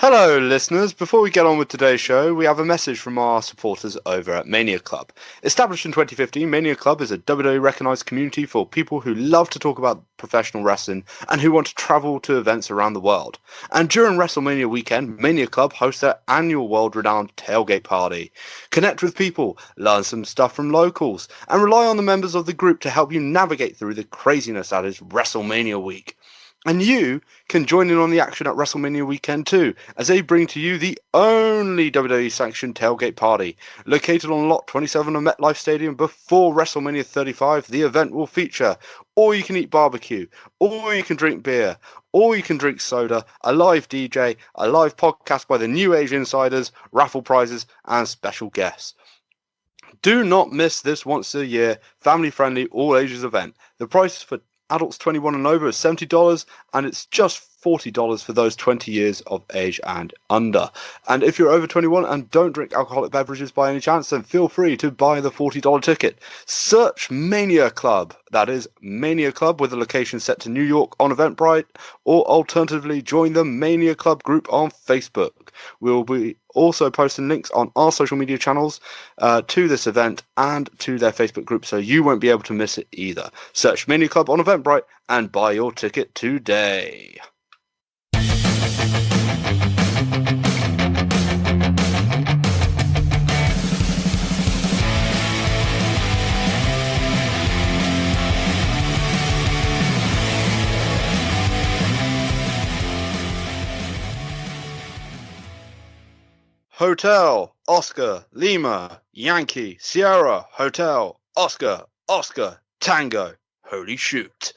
Hello, listeners. Before we get on with today's show, we have a message from our supporters over at Mania Club. Established in 2015, Mania Club is a WWE recognised community for people who love to talk about professional wrestling and who want to travel to events around the world. And during WrestleMania weekend, Mania Club hosts their annual world-renowned tailgate party. Connect with people, learn some stuff from locals, and rely on the members of the group to help you navigate through the craziness that is WrestleMania week. And you can join in on the action at WrestleMania weekend too, as they bring to you the only WWE-sanctioned tailgate party. Located on Lot 27 of MetLife Stadium before WrestleMania 35, the event will feature all-you-can-eat barbecue, all-you-can-drink beer, all-you-can-drink soda, a live DJ, a live podcast by the New Age Insiders, raffle prizes, and special guests. Do not miss this once-a-year, family-friendly, all-ages event. The price for adults 21 and over is $70, and it's just $40 for those 20 years of age and under. And if you're over 21 and don't drink alcoholic beverages by any chance, then feel free to buy the $40 ticket. Search Mania Club, that is Mania Club, with a location set to New York on Eventbrite, or alternatively join the Mania Club group on Facebook. We'll be also posting links on our social media channels to this event and to their Facebook group, so you won't be able to miss it either. Search Mania Club on Eventbrite and buy your ticket today. Hotel, Oscar, Lima, Yankee, Sierra, Hotel, Oscar, Oscar, Tango. Holy shoot.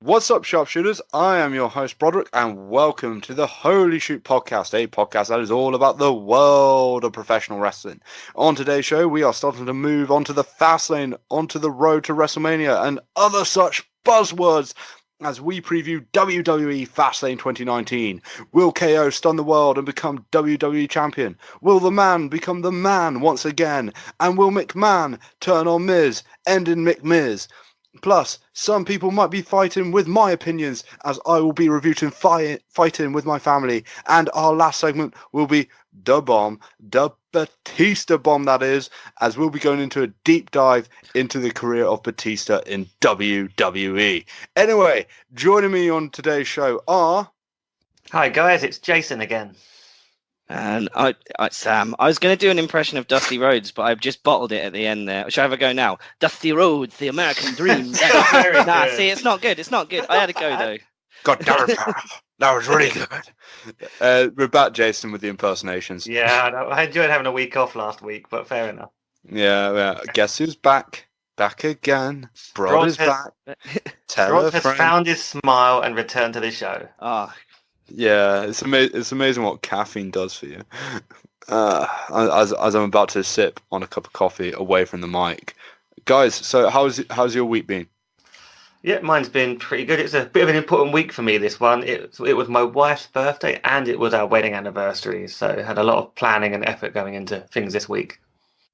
What's up, sharpshooters? I am your host, Broderick, and welcome to the Holy Shoot Podcast, a podcast that is all about the world of professional wrestling. On today's show, we are starting to move onto the Fastlane, onto the road to WrestleMania, and other such buzzwords as we preview WWE Fastlane 2019. Will KO stun the world and become WWE Champion? Will the Man become the Man once again? And will McMahon turn on Miz, ending McMiz? Plus, some people might be fighting with my opinions, as I will be reviewing fighting with my family. And our last segment will be the bomb, the Batista bomb, that is, as we'll be going into a deep dive into the career of Batista in WWE. Anyway, joining me on today's show are... Hi guys, it's Jason again. And Sam, I was going to do an impression of Dusty Rhodes, but I've just bottled it at the end there. Shall I have a go now? Dusty Rhodes, the American Dream. Nah, see, it's not good. It's not good. I had a go, though. God damn it, that was really good. We're back, Jason, with the impersonations. Yeah, I enjoyed having a week off last week, but fair enough. Yeah. Guess who's back? Back again. Brod is back. Brod has found his smile and returned to the show. Oh, yeah, it's amazing what caffeine does for you. As I'm about to sip on a cup of coffee away from the mic, guys. So how's your week been? Yeah, mine's been pretty good. It's a bit of an important week for me, this one. It was my wife's birthday and it was our wedding anniversary, so I had a lot of planning and effort going into things this week.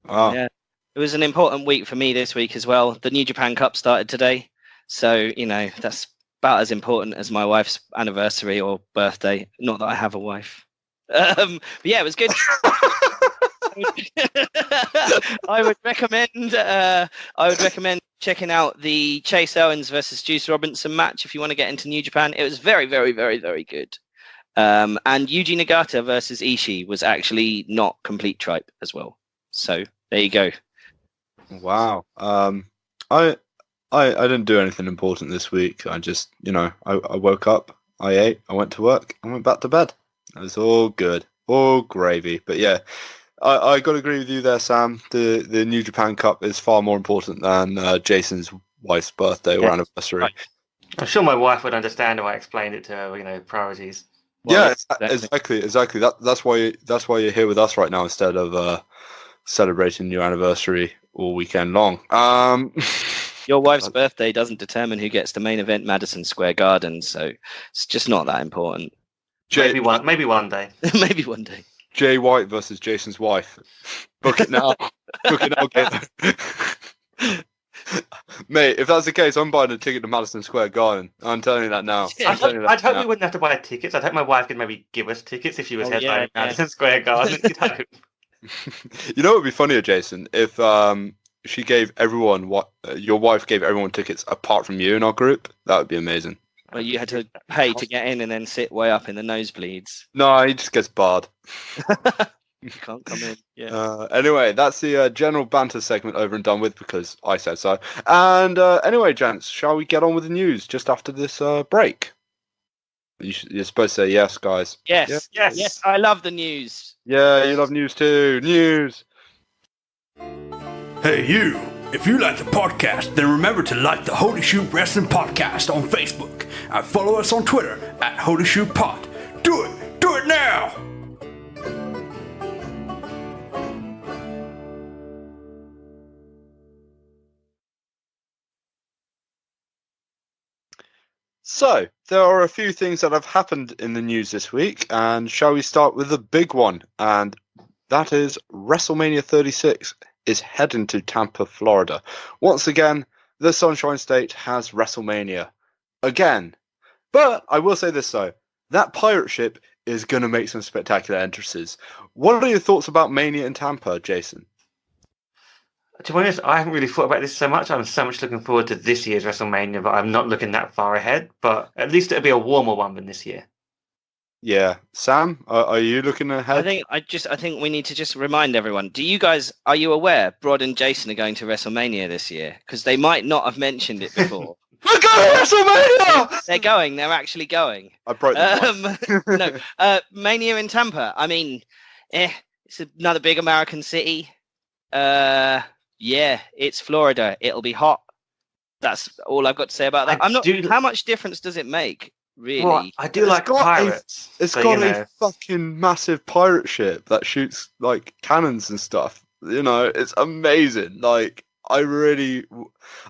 Oh. Yeah, it was an important week for me this week as well. The New Japan Cup started today, so that's about as important as my wife's anniversary or birthday. Not that I have a wife. But yeah, it was good. I would recommend checking out the Chase Owens versus Juice Robinson match if you want to get into New Japan. It was very, very, very, very good. And Yuji Nagata versus Ishii was actually not complete tripe as well. So there you go. Wow. I didn't do anything important this week. I just, I woke up, I ate, I went to work, I went back to bed. It was all good, all gravy. But yeah, I got to agree with you there, Sam. The New Japan Cup is far more important than Jason's wife's birthday or anniversary. Right. I'm sure my wife would understand if I explained it to her, priorities. Well, yeah, exactly. That's why you're here with us right now instead of celebrating your anniversary all weekend long. Your wife's birthday doesn't determine who gets the main event Madison Square Garden, so it's just not that important. Maybe one day. Maybe one day. Jay White versus Jason's wife. Book it now. Book it now, Gator. Mate, if that's the case, I'm buying a ticket to Madison Square Garden. I'm telling you that now. I'd hope we wouldn't have to buy tickets. I'd hope my wife could maybe give us tickets if she was headlining Madison Square Garden. You know what would be funnier, Jason? If she gave everyone your wife gave everyone tickets apart from you in our group. That would be amazing. Well, you had to pay to get in and then sit way up in the nosebleeds. No, he just gets barred. You can't come in. Yeah. Anyway, that's the general banter segment over and done with because I said so. And anyway, gents, shall we get on with the news just after this break? You're supposed to say yes, guys. Yes. Yeah? Yes. I love the news. Yeah, you love news too. News. Hey, you. If you like the podcast, then remember to like the Holy Shoot Wrestling Podcast on Facebook and follow us on Twitter at Holy Shoot Pod. Do it! Do it now! So, there are a few things that have happened in the news this week, and shall we start with the big one? And that is WrestleMania 36 is heading to Tampa, Florida. Once again, the Sunshine State has WrestleMania. Again. But I will say this though, that pirate ship is going to make some spectacular entrances. What are your thoughts about Mania in Tampa, Jason? To be honest, I haven't really thought about this so much. I'm so much looking forward to this year's WrestleMania, but I'm not looking that far ahead. But at least it'll be a warmer one than this year. Yeah, Sam, are you looking ahead? I think we need to just remind everyone. Are you aware Brod and Jason are going to WrestleMania this year? Because they might not have mentioned it before. We're going to WrestleMania! They're going. They're actually going. I broke the No, Mania in Tampa. I mean, it's another big American city. Yeah, it's Florida. It'll be hot. That's all I've got to say about that. How much difference does it make? Really? Well, I do like pirates. It's got a fucking massive pirate ship that shoots like cannons and stuff. You know, it's amazing. Like, I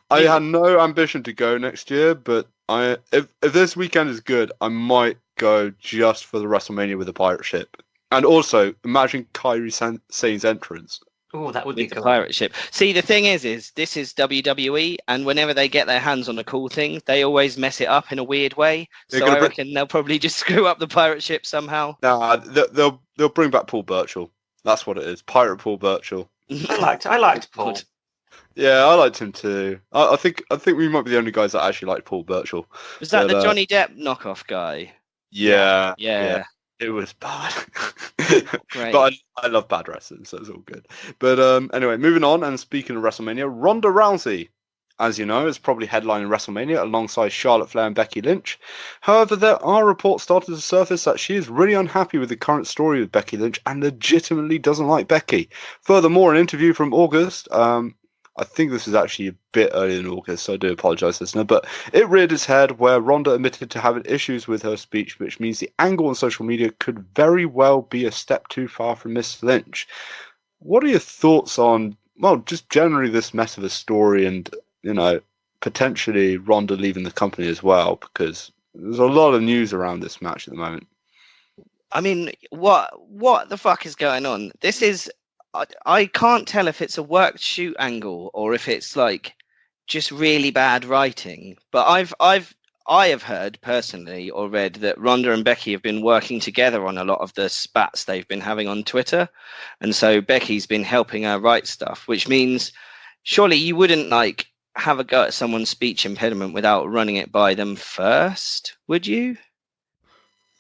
had no ambition to go next year, but if this weekend is good, I might go just for the WrestleMania with a pirate ship. And also, imagine Kairi Sane's entrance. Oh, that would be cool. Pirate ship. See, the thing is this is WWE, and whenever they get their hands on a cool thing, they always mess it up in a weird way. So I reckon they'll probably just screw up the pirate ship somehow. Nah, they'll bring back Paul Burchill. That's what it is. Pirate Paul Burchill. I liked Paul. Yeah, I liked him too. I think we might be the only guys that actually like Paul Burchill. Was that the Johnny Depp knockoff guy? Yeah. It was bad. Great. But I love bad wrestling, so it's all good. But anyway, moving on, and speaking of WrestleMania, Ronda Rousey, as you know, is probably headlining WrestleMania alongside Charlotte Flair and Becky Lynch. However, there are reports starting to surface that she is really unhappy with the current story with Becky Lynch and legitimately doesn't like Becky. Furthermore, an interview from August, I think this is actually a bit earlier than August, so I do apologise, listener, but it reared its head where Ronda admitted to having issues with her speech, which means the angle on social media could very well be a step too far from Miss Lynch. What are your thoughts on, well, just generally this mess of a story and, you know, potentially Ronda leaving the company as well, because there's a lot of news around this match at the moment. I mean, what the fuck is going on? This is... I can't tell if it's a worked shoot angle or if it's like just really bad writing. But I have heard personally or read that Ronda and Becky have been working together on a lot of the spats they've been having on Twitter, and so Becky's been helping her write stuff, which means surely you wouldn't like have a go at someone's speech impediment without running it by them first, would you?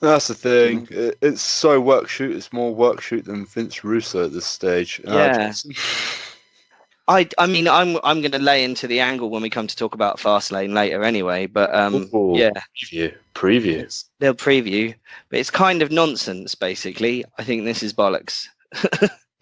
That's the thing. It's so work shoot. It's more work shoot than Vince Russo at this stage. Yeah. I mean, I'm going to lay into the angle when we come to talk about Fastlane later, anyway. But yeah, preview. They'll preview, but it's kind of nonsense. Basically, I think this is bollocks.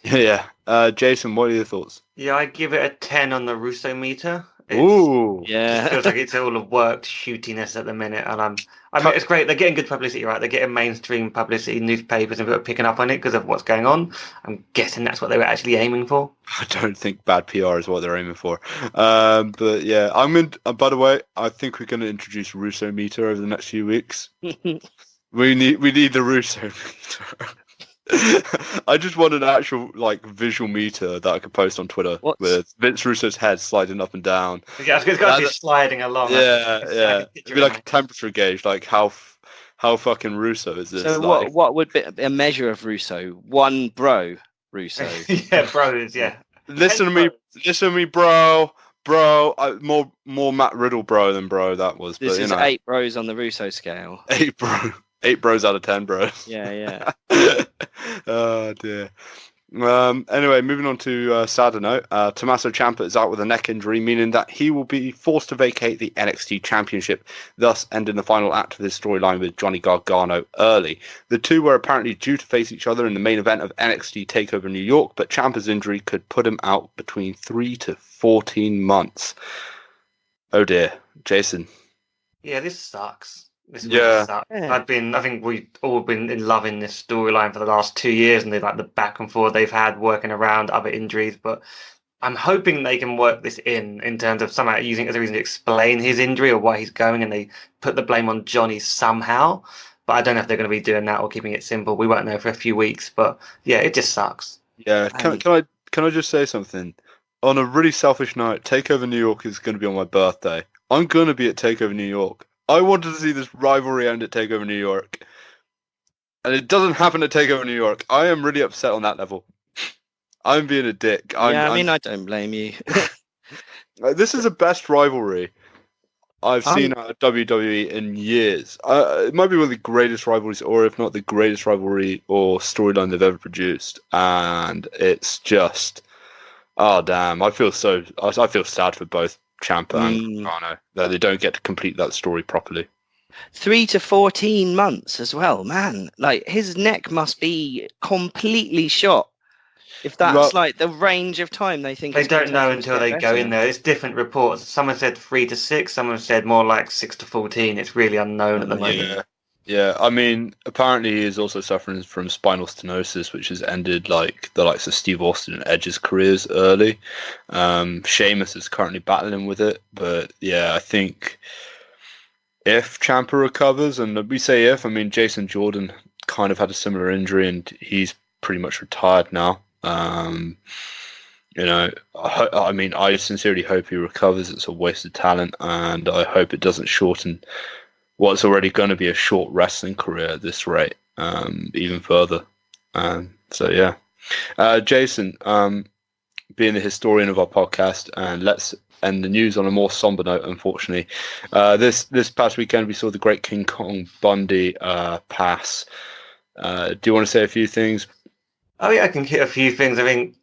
Yeah. Jason, what are your thoughts? Yeah, I give it a 10 on the Russo meter. Ooh, yeah. It feels like it's all a worked shootiness at the minute, and I mean, it's great. They're getting good publicity, right? They're getting mainstream publicity, newspapers, and people are picking up on it because of what's going on. I'm guessing that's what they were actually aiming for. I don't think bad PR is what they're aiming for. But yeah, I'm in. By the way, I think we're going to introduce Russo meter over the next few weeks. We need the Russo meter. I just want an actual visual meter that I could post on Twitter with Vince Russo's head sliding up and down. Yeah, it's got to be sliding along. Yeah. It'd be like a temperature gauge, like how fucking Russo is this? So what would be a measure of Russo? One bro Russo. Yeah, bros. Yeah. Listen to me, bro. More Matt Riddle bro than bro. That was. This is 8 bros on the Russo scale. 8 bros out of 10 bros. Yeah. Oh dear. Anyway, moving on to sadder note. Tomasso Ciampa is out with a neck injury, meaning that he will be forced to vacate the NXT Championship, thus ending the final act of his storyline with Johnny Gargano early. The two were apparently due to face each other in the main event of NXT TakeOver New York, but Ciampa's injury could put him out between 3 to 14 months. Oh dear, Jason. Yeah, this sucks. This really sucks. I think we've all been loving this storyline for the last 2 years, and the back and forth they've had working around other injuries. But I'm hoping they can work this in terms of somehow using it as a reason to explain his injury or why he's going, and they put the blame on Johnny somehow. But I don't know if they're going to be doing that or keeping it simple. We won't know for a few weeks. But yeah, it just sucks. Yeah, can I just say something? On a really selfish note, TakeOver New York is going to be on my birthday. I'm going to be at TakeOver New York. I wanted to see this rivalry end at TakeOver New York. And it doesn't happen at TakeOver New York. I am really upset on that level. I'm being a dick. I don't blame you. This is the best rivalry I've seen out of WWE in years. It might be one of the greatest rivalries, or if not the greatest rivalry or storyline they've ever produced. And it's just... Oh, damn. I feel sad for both Ciampa and Gargano that they don't get to complete that story properly. 3 to 14 months as well, man. His neck must be completely shot. If that's the range of time they think. They don't know until they go in there. It's different reports. Someone said 3 to 6. Someone said more like 6 to 14. It's really unknown at the moment. Yeah, I mean, apparently he is also suffering from spinal stenosis, which has ended the likes of Steve Austin and Edge's careers early. Sheamus is currently battling with it, but yeah, I think if Ciampa recovers, and we say if, I mean, Jason Jordan kind of had a similar injury and he's pretty much retired now. I sincerely hope he recovers. It's a waste of talent, and I hope it doesn't shorten what's already going to be a short wrestling career at this rate, even further. Jason, being the historian of our podcast, and let's end the news on a more somber note, unfortunately. This past weekend, we saw the great King Kong Bundy pass. Do you want to say a few things? Oh, yeah, I can hit a few things. I think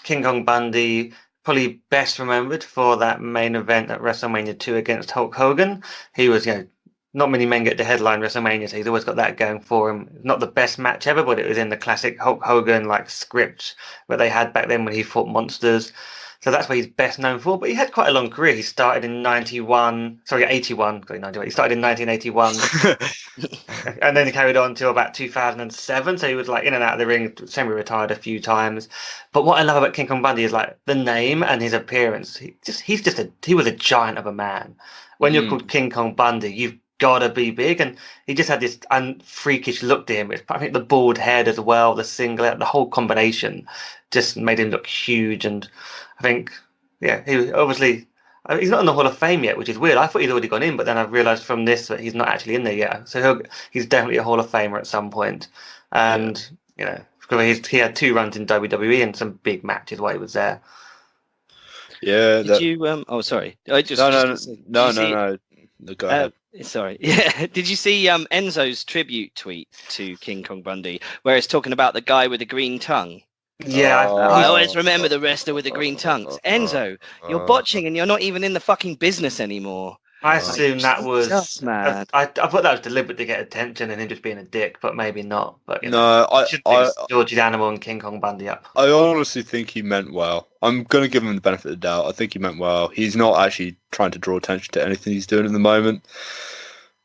King Kong Bundy probably best remembered for that main event at WrestleMania 2 against Hulk Hogan. He was, not many men get to headline WrestleMania, so he's always got that going for him. Not the best match ever, but it was in the classic Hulk Hogan script that they had back then when he fought monsters. So that's what he's best known for. But he had quite a long career. He started in 81. He started in 1981, and then he carried on till about 2007. So he was in and out of the ring, semi-retired a few times. But what I love about King Kong Bundy is the name and his appearance. He was a giant of a man. When you're called King Kong Bundy, you've gotta be big, and he just had this freakish look to him. I think the bald head as well, the singlet, the whole combination just made him look huge. And I think, he was obviously, he's not in the Hall of Fame yet, which is weird. I thought he'd already gone in, but then I've realised from this that he's not actually in there yet. So he's definitely a Hall of Famer at some point. And he had 2 runs in WWE and some big matches while he was there. Yeah. Did you? Oh, sorry. No. Go ahead. Sorry. Yeah. Did you see Enzo's tribute tweet to King Kong Bundy, where it's talking about the guy with the green tongue? Yeah. I always remember the wrestler with the green tongues. Enzo, you're botching and you're not even in the fucking business anymore. I assume that was just mad. I thought that was deliberate to get attention and him just being a dick, but maybe not. But I Georgie Animal and King Kong Bundy up. I honestly think he meant well. I'm going to give him the benefit of the doubt. I think he meant well. He's not actually trying to draw attention to anything he's doing at the moment.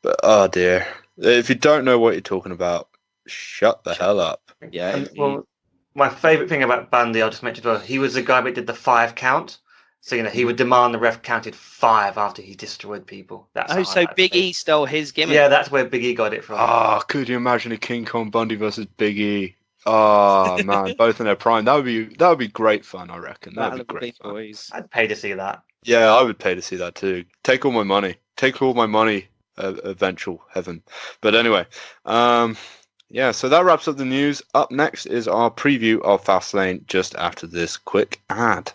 But oh dear, if you don't know what you're talking about, shut the hell up. Yeah. Well, my favourite thing about Bundy, I'll just mention as well, he was the guy that did the 5 count. So, he would demand the ref counted 5 after he destroyed people. That's so Big E stole his gimmick. Yeah, that's where Big E got it from. Could you imagine a King Kong Bundy versus Big E? Oh man, both in their prime. That would be great fun, I reckon. That would be great fun. Boys. I'd pay to see that. Yeah, I would pay to see that too. Take all my money. Eventual heaven. But anyway, yeah, so that wraps up the news. Up next is our preview of Fastlane just after this quick ad.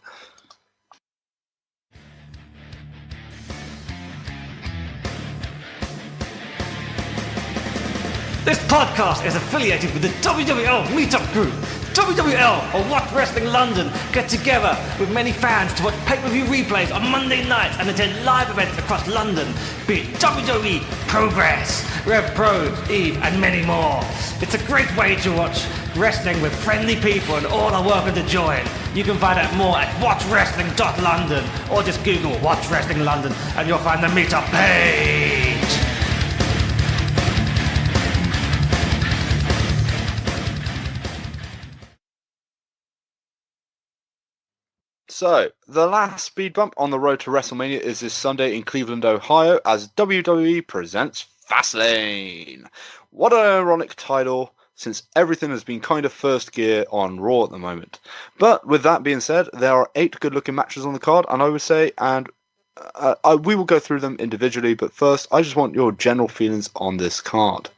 This podcast is affiliated with the WWL Meetup Group. WWL, or Watch Wrestling London, get together with many fans to watch pay-per-view replays on Monday nights and attend live events across London, be it WWE, Progress, Rev Pro, Eve, and many more. It's a great way to watch wrestling with friendly people and all are welcome to join. You can find out more at watchwrestling.london or just Google Watch Wrestling London and you'll find the meetup page. So, the last speed bump on the road to WrestleMania is this Sunday in Cleveland, Ohio, as WWE presents Fastlane. What an ironic title, since everything has been kind of first gear on Raw at the moment. But with that being said, there are 8 good-looking matches on the card, and I would say, we will go through them individually, but first, I just want your general feelings on this card.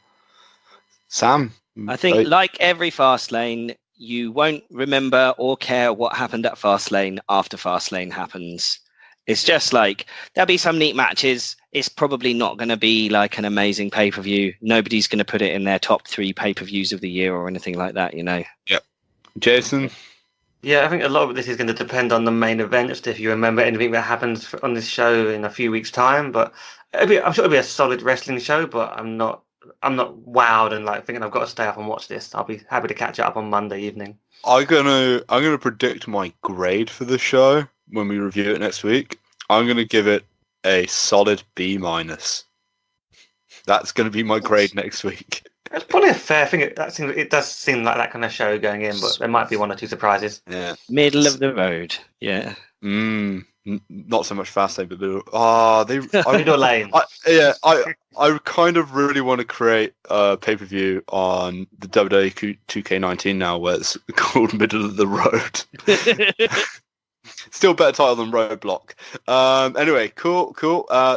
Sam? I think, like every Fastlane, you won't remember or care what happened at Fastlane after Fastlane happens. It's just like, there'll be some neat matches. It's probably not going to be like an amazing pay-per-view. Nobody's going to put it in their top 3 pay-per-views of the year or anything like that, Yep. Jason? Yeah, I think a lot of this is going to depend on the main event, just if you remember anything that happens on this show in a few weeks' time. But I'm sure it'll be a solid wrestling show, but I'm not wowed and like thinking I've got to stay up and watch this. I'll be happy to catch it up on Monday evening. I'm gonna predict my grade for the show when we review it next week. I'm gonna give it a solid B-. That's gonna be my grade next week. It's probably a fair thing. It does seem like that kind of show going in, but there might be 1 or 2 surprises. Yeah. Middle of the road. Yeah. Not so much Fastlane, but Middle lane. I kind of really want to create a pay-per-view on the WWE 2K19 now, where it's called Middle of the Road. Still better title than Roadblock. Anyway, cool.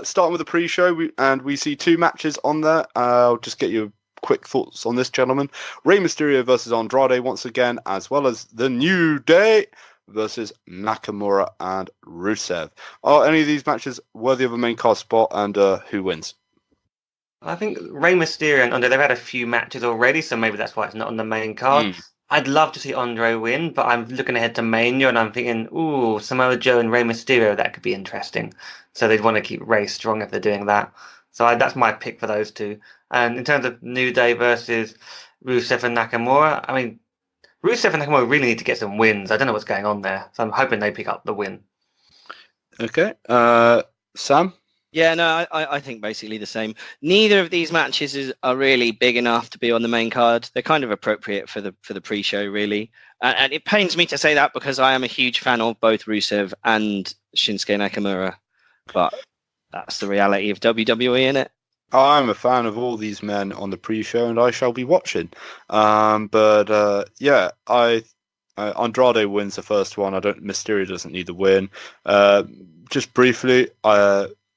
Starting with the pre-show, we see 2 matches on there. I'll just get your quick thoughts on this, gentlemen. Rey Mysterio versus Andrade once again, as well as The New Day versus Nakamura and Rusev. Are any of these matches worthy of a main card spot, and who wins? I think Rey Mysterio and Andre, they've had a few matches already, so maybe that's why it's not on the main card. I'd love to see Andre win, but I'm looking ahead to Mania and I'm thinking, Samoa Joe and Rey Mysterio, that could be interesting. So they'd want to keep Rey strong if they're doing that. So that's my pick for those 2. And in terms of New Day versus Rusev and Nakamura, I mean, Rusev and Nakamura really need to get some wins. I don't know what's going on there, so I'm hoping they pick up the win. Okay. Sam? Yeah, no, I think basically the same. Neither of these matches are really big enough to be on the main card. They're kind of appropriate for the pre-show, really. And it pains me to say that because I am a huge fan of both Rusev and Shinsuke Nakamura. But that's the reality of WWE, innit? I'm a fan of all these men on the pre-show, and I shall be watching. Andrade wins the first one. Mysterio doesn't need the win. Just briefly,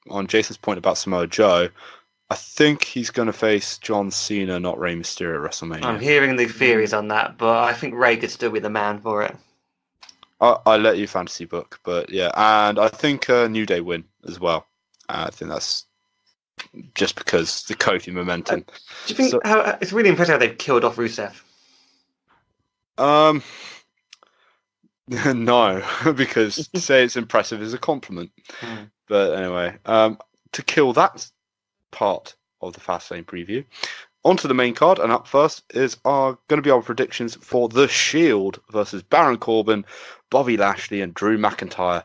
on Jason's point about Samoa Joe, I think he's going to face John Cena, not Rey Mysterio at WrestleMania. I'm hearing the theories on that, but I think Rey could still be the man for it. I'll let you fantasy book, but yeah, and I think New Day win as well. I think that's just because the Kofi momentum. Do you think it's really impressive how they've killed off Rusev? No, because to say it's impressive is a compliment. But anyway, to kill that part of the Fastlane preview, onto the main card, and up first are going to be our predictions for The Shield versus Baron Corbin, Bobby Lashley, and Drew McIntyre.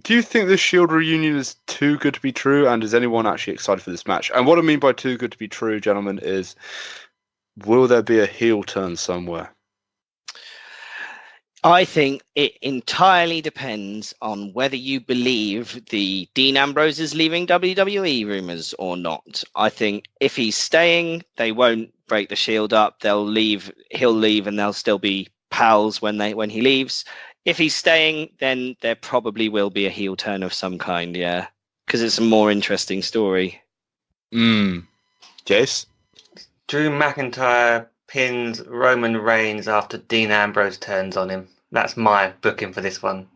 Do you think this Shield reunion is too good to be true, and is anyone actually excited for this match? And what I mean by too good to be true, gentlemen, is will there be a heel turn somewhere? I think it entirely depends on whether you believe the Dean Ambrose is leaving WWE rumors or not. I think if he's staying, they won't break the Shield up. They'll leave. He'll leave, and they'll still be pals when he leaves. If he's staying, then there probably will be a heel turn of some kind. Yeah, because it's a more interesting story. Jace? Drew McIntyre pins Roman Reigns after Dean Ambrose turns on him. That's my booking for this one.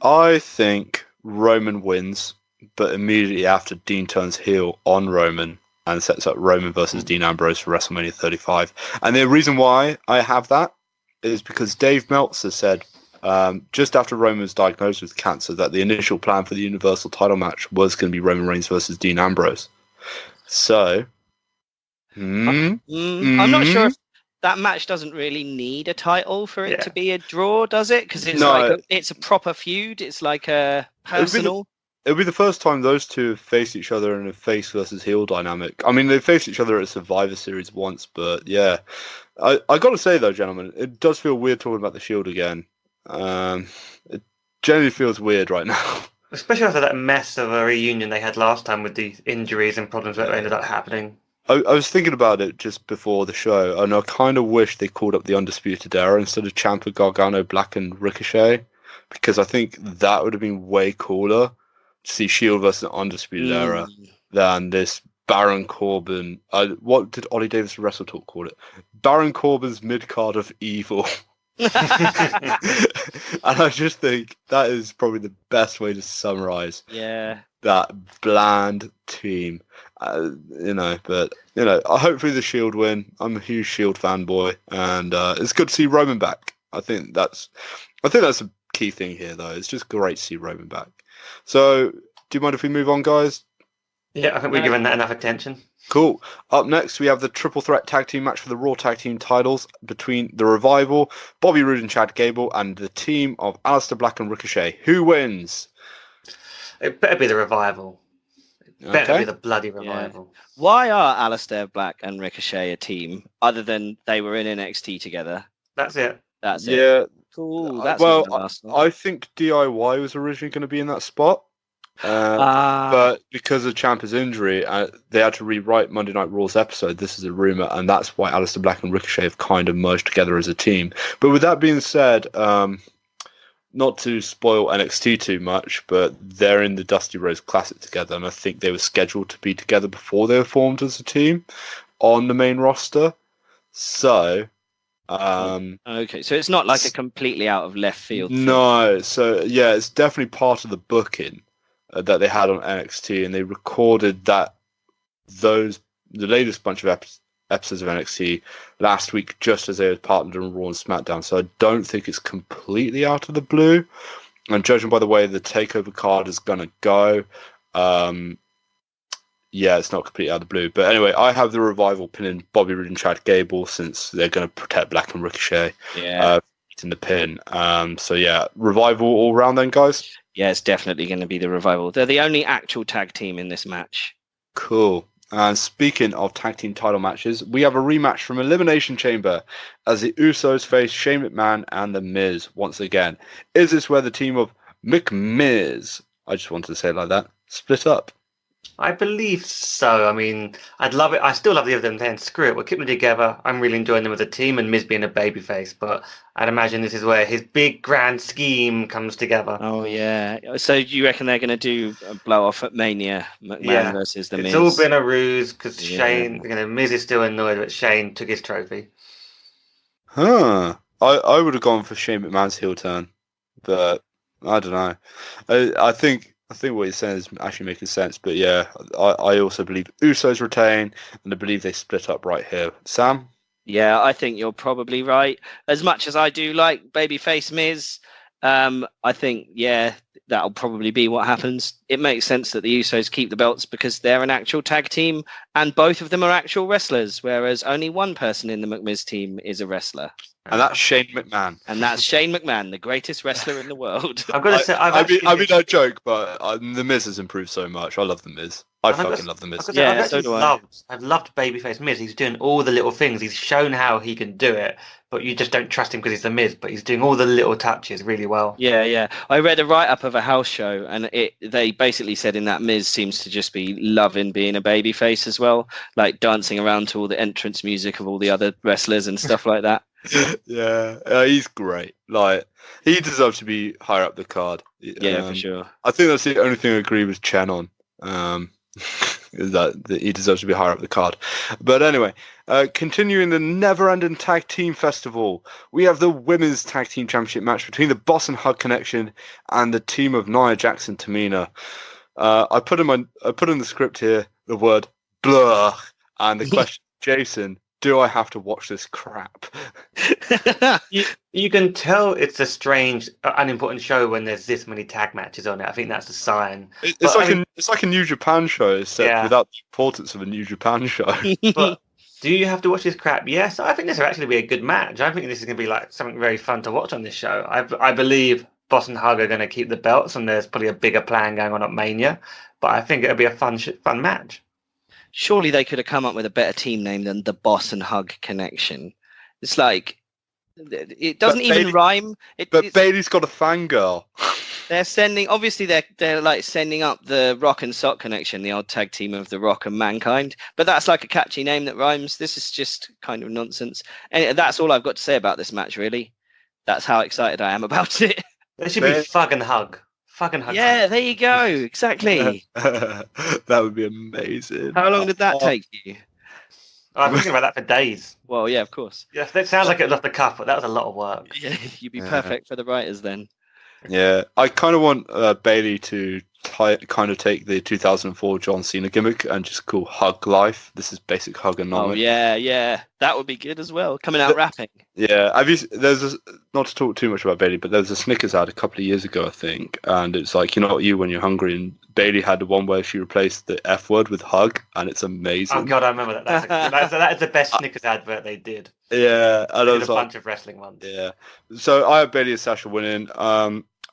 I think Roman wins, but immediately after Dean turns heel on Roman and sets up Roman versus Dean Ambrose for WrestleMania 35. And the reason why I have that is because Dave Meltzer said just after Roman was diagnosed with cancer that the initial plan for the Universal title match was going to be Roman Reigns versus Dean Ambrose. So... I'm not sure if that match doesn't really need a title for it to be a draw, does it? Because it's it's a proper feud. It's like a personal. It'll be the first time those two have faced each other in a face versus heel dynamic. I mean, they faced each other at Survivor Series once, but yeah. I got to say, though, gentlemen, it does feel weird talking about the Shield again. It generally feels weird right now. Especially after that mess of a reunion they had last time with the injuries and problems that ended up happening. I was thinking about it just before the show, and I kind of wish they called up the Undisputed Era instead of Ciampa, Gargano, Black, and Ricochet, because I think that would have been way cooler to see Shield versus Undisputed Era than this Baron Corbin. What did Ollie Davis from Wrestle Talk call it? Baron Corbin's mid-card of evil. And I just think that is probably the best way to summarize that bland team. But hopefully the Shield win. I'm a huge Shield fanboy, and it's good to see Roman back. I think that's a key thing here, though. It's just great to see Roman back. So, do you mind if we move on, guys? Yeah, I think we've given that enough attention. Cool. Up next, we have the triple threat tag team match for the Raw tag team titles between the Revival, Bobby Roode and Chad Gable, and the team of Aleister Black and Ricochet. Who wins? It better be the Revival. It better be the bloody Revival. Yeah. Why are Aleister Black and Ricochet a team, other than they were in NXT together? That's it. Yeah. Cool. I think DIY was originally going to be in that spot. But because of Ciampa's injury, they had to rewrite Monday Night Raw's episode. This is a rumor, and that's why Aleister Black and Ricochet have kind of merged together as a team. But with that being said, not to spoil NXT too much, but they're in the Dusty Rhodes Classic together, and I think they were scheduled to be together before they were formed as a team on the main roster. So, okay, so it's not like a completely out of left field thing. No, so yeah, it's definitely part of the booking that they had on NXT, and they recorded the latest bunch of episodes of NXT last week, just as they had partnered on Raw and SmackDown. So I don't think it's completely out of the blue. And judging by the way the takeover card is gonna go, it's not completely out of the blue. But anyway, I have the Revival pinning Bobby Roode and Chad Gable, since they're gonna protect Black and Ricochet. In the pin. Revival all round then, guys. Yeah, it's definitely going to be the Revival. They're the only actual tag team in this match. Cool. And speaking of tag team title matches, we have a rematch from Elimination Chamber as the Usos face Shane McMahon and The Miz once again. Is this where the team of McMiz, I just wanted to say it like that, split up? I believe so. I mean, I'd love it. I still love the other them saying, screw it, we'll keep them together. I'm really enjoying them as a team, and Miz being a babyface. But I'd imagine this is where his big grand scheme comes together. Oh, yeah. So do you reckon they're going to do a blow-off at Mania, McMahon versus The Miz? It's all been a ruse, because Shane, Miz is still annoyed that Shane took his trophy. I would have gone for Shane McMahon's heel turn, but I don't know. I think what you're saying is actually making sense, but yeah, I also believe Usos retain, and I believe they split up right here. Sam? Yeah, I think you're probably right. As much as I do like babyface Miz, I think, that'll probably be what happens. It makes sense that the Usos keep the belts because they're an actual tag team, and both of them are actual wrestlers, whereas only one person in the McMiz team is a wrestler. And that's Shane McMahon. And that's Shane McMahon, the greatest wrestler in the world. I've got to say, I mean, no joke, but The Miz has improved so much. I love The Miz. I And fucking love the Miz. Yeah, so do I. I've loved babyface Miz. He's doing all the little things. He's shown how he can do it, but you just don't trust him because he's the Miz. But he's doing all the little touches really well. Yeah. I read a write-up of a house show, and they basically said in that Miz seems to just be loving being a babyface as well, like dancing around to all the entrance music of all the other wrestlers and stuff like that. Yeah, he's great. Like, he deserves to be higher up the card. Yeah, for sure. I think that's the only thing I agree with Chen on. Is that he deserves to be higher up the card. But anyway, continuing the never-ending tag team festival, we have the women's tag team championship match between the Boss and Hug Connection and the team of Nia Jax and Tamina. I put in the script here the word blur and the question, Jason, do I have to watch this crap? You can tell it's a strange, unimportant show when there's this many tag matches on it. I think that's a sign. It's like a New Japan show, except without the importance of a New Japan show. But do you have to watch this crap? Yes, I think this will actually be a good match. I think this is going to be like something very fun to watch on this show. I believe Boss and Hug are going to keep the belts, and there's probably a bigger plan going on at Mania. But I think it'll be a fun match. Surely they could have come up with a better team name than the Boss and Hug Connection. It's like it doesn't even rhyme. But Bailey's got a fangirl. They're sending up the Rock and Sock Connection, the old tag team of the Rock and Mankind. But that's like a catchy name that rhymes. This is just kind of nonsense. And that's all I've got to say about this match, really. That's how excited I am about it. There should be Fug and Hug. Fucking hug. Yeah, there you go. Exactly. That would be amazing. How long did that take you? I've been thinking about that for days. Well, yeah, of course. Yeah, it sounds like it was off the cuff, but that was a lot of work. Yeah, you'd be perfect for the writers then. Yeah, I kind of want Bailey to kind of take the 2004 John Cena gimmick and just call Hug Life. This is basic hug and Oh yeah, that would be good as well. Coming out rapping. Yeah, not to talk too much about Bailey, but there was a Snickers ad a couple of years ago, I think, and it's like, you're not you when you're hungry, and Bailey had the one where she replaced the F word with hug, and it's amazing. Oh god, I remember that. That is the best Snickers advert they did. Yeah, and I did a bunch of wrestling ones. Yeah, so I have Bailey and Sasha winning.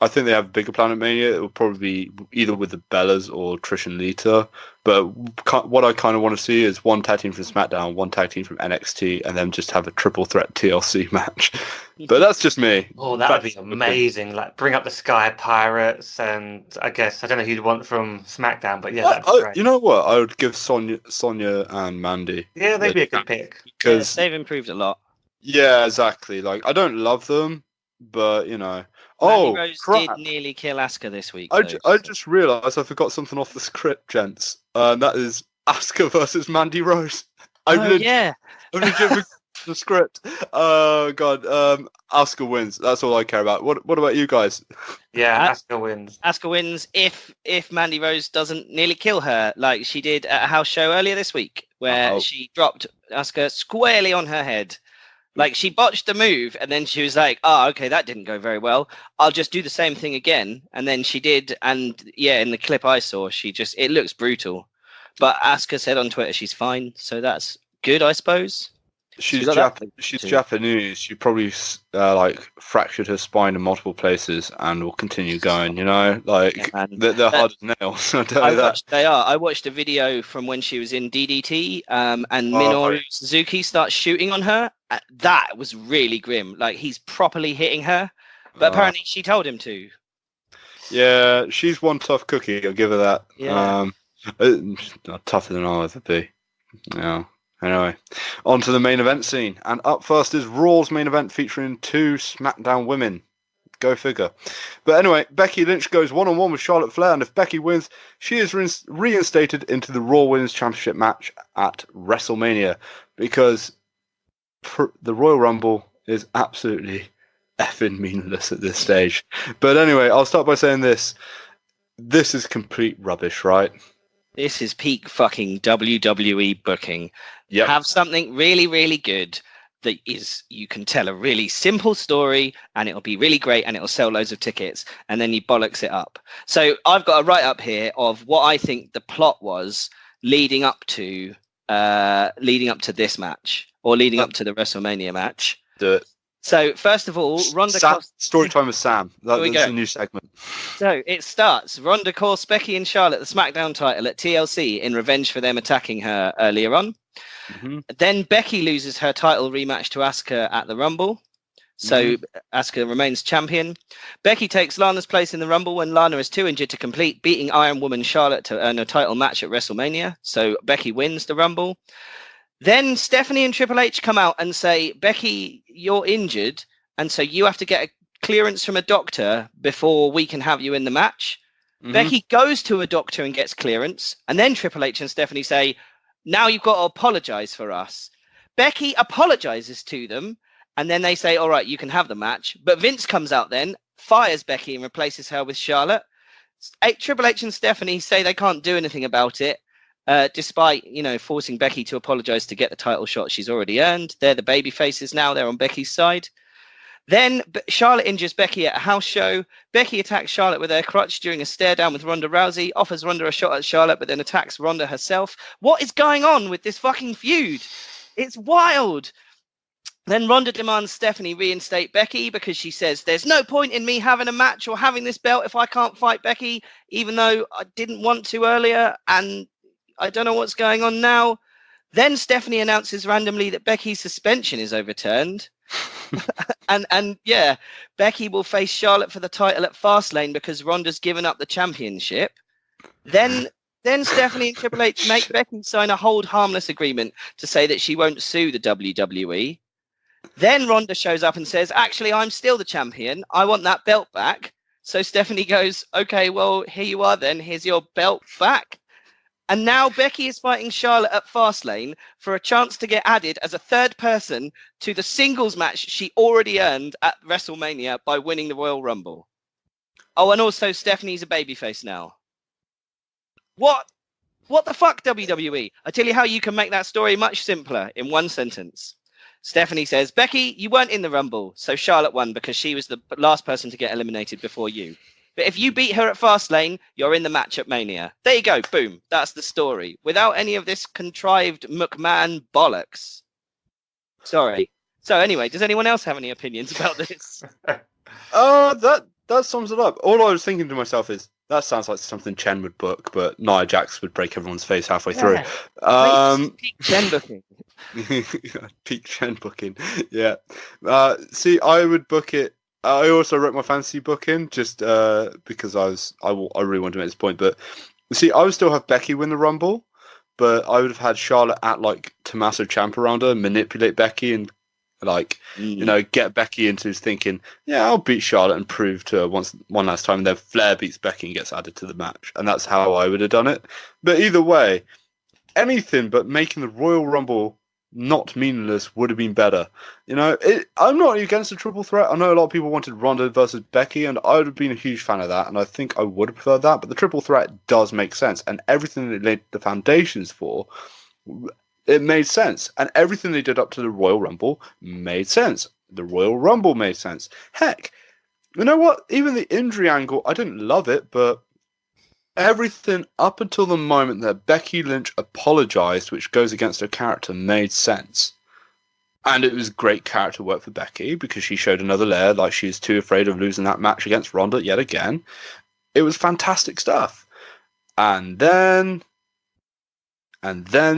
I think they have a bigger Planet Mania. It will probably be either with the Bellas or Trish and Lita. But what I kind of want to see is one tag team from SmackDown, one tag team from NXT, and then just have a triple threat TLC match. But that's just me. Oh, that would be amazing. Like, bring up the Sky Pirates, and I guess, I don't know who you'd want from SmackDown, but yeah, that'd be great. You know what? I would give Sonya and Mandy. Yeah, they'd be a good pick. Because they've improved a lot. Yeah, exactly. Like, I don't love them, but, you know. Mandy Rose did nearly kill Asuka this week. I just realised I forgot something off the script, gents. That is Asuka versus Mandy Rose. I legit forgot the script. Oh god. Asuka wins. That's all I care about. What about you guys? Yeah, Asuka wins. Asuka wins if Mandy Rose doesn't nearly kill her, like she did at a house show earlier this week, where she dropped Asuka squarely on her head. Like, she botched the move, and then she was like, oh, okay, that didn't go very well. I'll just do the same thing again. And then she did, and yeah, in the clip I saw, it looks brutal. But Asuka said on Twitter she's fine, so that's good, I suppose. She's Japanese. She probably fractured her spine in multiple places and will continue going. You know, like they're hard as nails. I watched a video from when she was in DDT, and Minoru Suzuki starts shooting on her. That was really grim. Like, he's properly hitting her, but apparently she told him to. Yeah, she's one tough cookie. I'll give her that. Yeah. Tougher than I'll ever be. Yeah. Anyway, on to the main event scene. And up first is Raw's main event featuring 2 SmackDown women. Go figure. But anyway, Becky Lynch goes one-on-one with Charlotte Flair, and if Becky wins, she is reinstated into the Raw Women's Championship match at WrestleMania, because the Royal Rumble is absolutely effing meaningless at this stage. But anyway, I'll start by saying this. This is complete rubbish, right? This is peak fucking WWE booking. Yep. Have something really, really good that you can tell a really simple story, and it'll be really great, and it'll sell loads of tickets, and then you bollocks it up. So I've got a write-up here of what I think the plot was leading up to this match, or leading up to the WrestleMania match. Do it. So first of all, Ronda story time with Sam. That's a new segment. So it starts. Ronda costs Becky and Charlotte the SmackDown title at TLC in revenge for them attacking her earlier on. Mm-hmm. Then Becky loses her title rematch to Asuka at the Rumble. So Asuka remains champion. Becky takes Lana's place in the Rumble when Lana is too injured to complete, beating Iron Woman Charlotte to earn a title match at WrestleMania. So Becky wins the Rumble. Then Stephanie and Triple H come out and say, Becky, you're injured, and so you have to get a clearance from a doctor before we can have you in the match. Mm-hmm. Becky goes to a doctor and gets clearance, and then Triple H and Stephanie say, now you've got to apologize for us. Becky apologizes to them, and then they say, all right, you can have the match. But Vince comes out then, fires Becky and replaces her with Charlotte. Triple H and Stephanie say they can't do anything about it, despite, forcing Becky to apologize to get the title shot she's already earned. They're the baby faces now. They're on Becky's side. Then Charlotte injures Becky at a house show. Becky attacks Charlotte with her crutch during a stare down with Ronda Rousey, offers Ronda a shot at Charlotte, but then attacks Ronda herself. What is going on with this fucking feud? It's wild. Then Ronda demands Stephanie reinstate Becky because she says, there's no point in me having a match or having this belt if I can't fight Becky, even though I didn't want to earlier, and I don't know what's going on now. Then Stephanie announces randomly that Becky's suspension is overturned. and Becky will face Charlotte for the title at Fastlane because Ronda's given up the championship. Then Stephanie and Triple H make Becky sign a hold harmless agreement to say that she won't sue the WWE. Then Ronda shows up and says, actually, I'm still the champion. I want that belt back. So Stephanie goes, okay, well, here you are then. Here's your belt back. And now Becky is fighting Charlotte at Fastlane for a chance to get added as a third person to the singles match she already earned at WrestleMania by winning the Royal Rumble. Oh, and also Stephanie's a babyface now. What the fuck, WWE? I tell you how you can make that story much simpler in one sentence. Stephanie says, Becky, you weren't in the Rumble, so Charlotte won because she was the last person to get eliminated before you. But if you beat her at Fastlane, you're in the match at Mania. There you go. Boom. That's the story. Without any of this contrived McMahon bollocks. Sorry. So anyway, does anyone else have any opinions about this? That sums it up. All I was thinking to myself is, that sounds like something Chen would book, but Nia Jax would break everyone's face halfway through. Peak Chen booking. Peak Chen booking. Yeah. See, I would book it. I also wrote my fantasy book in just because I really want to make this point. But see, I would still have Becky win the Rumble, but I would have had Charlotte at like Tomasso Ciampa around her, manipulate Becky and get Becky into thinking, yeah, I'll beat Charlotte and prove to her one last time. And then Flair beats Becky and gets added to the match. And that's how I would have done it. But either way, anything but making the Royal Rumble not meaningless would have been better. I'm not against a triple threat. I know a lot of people wanted Ronda versus Becky, and I would have been a huge fan of that, and I think I would have preferred that, but the triple threat does make sense, and everything they laid the foundations for, it made sense, and everything they did up to the Royal Rumble made sense. The Royal Rumble made sense. Heck, you know what? Even the injury angle, I didn't love it, but everything up until the moment that Becky Lynch apologized, which goes against her character, made sense. And it was great character work for Becky because she showed another layer, like she was too afraid of losing that match against Ronda yet again. It was fantastic stuff. And then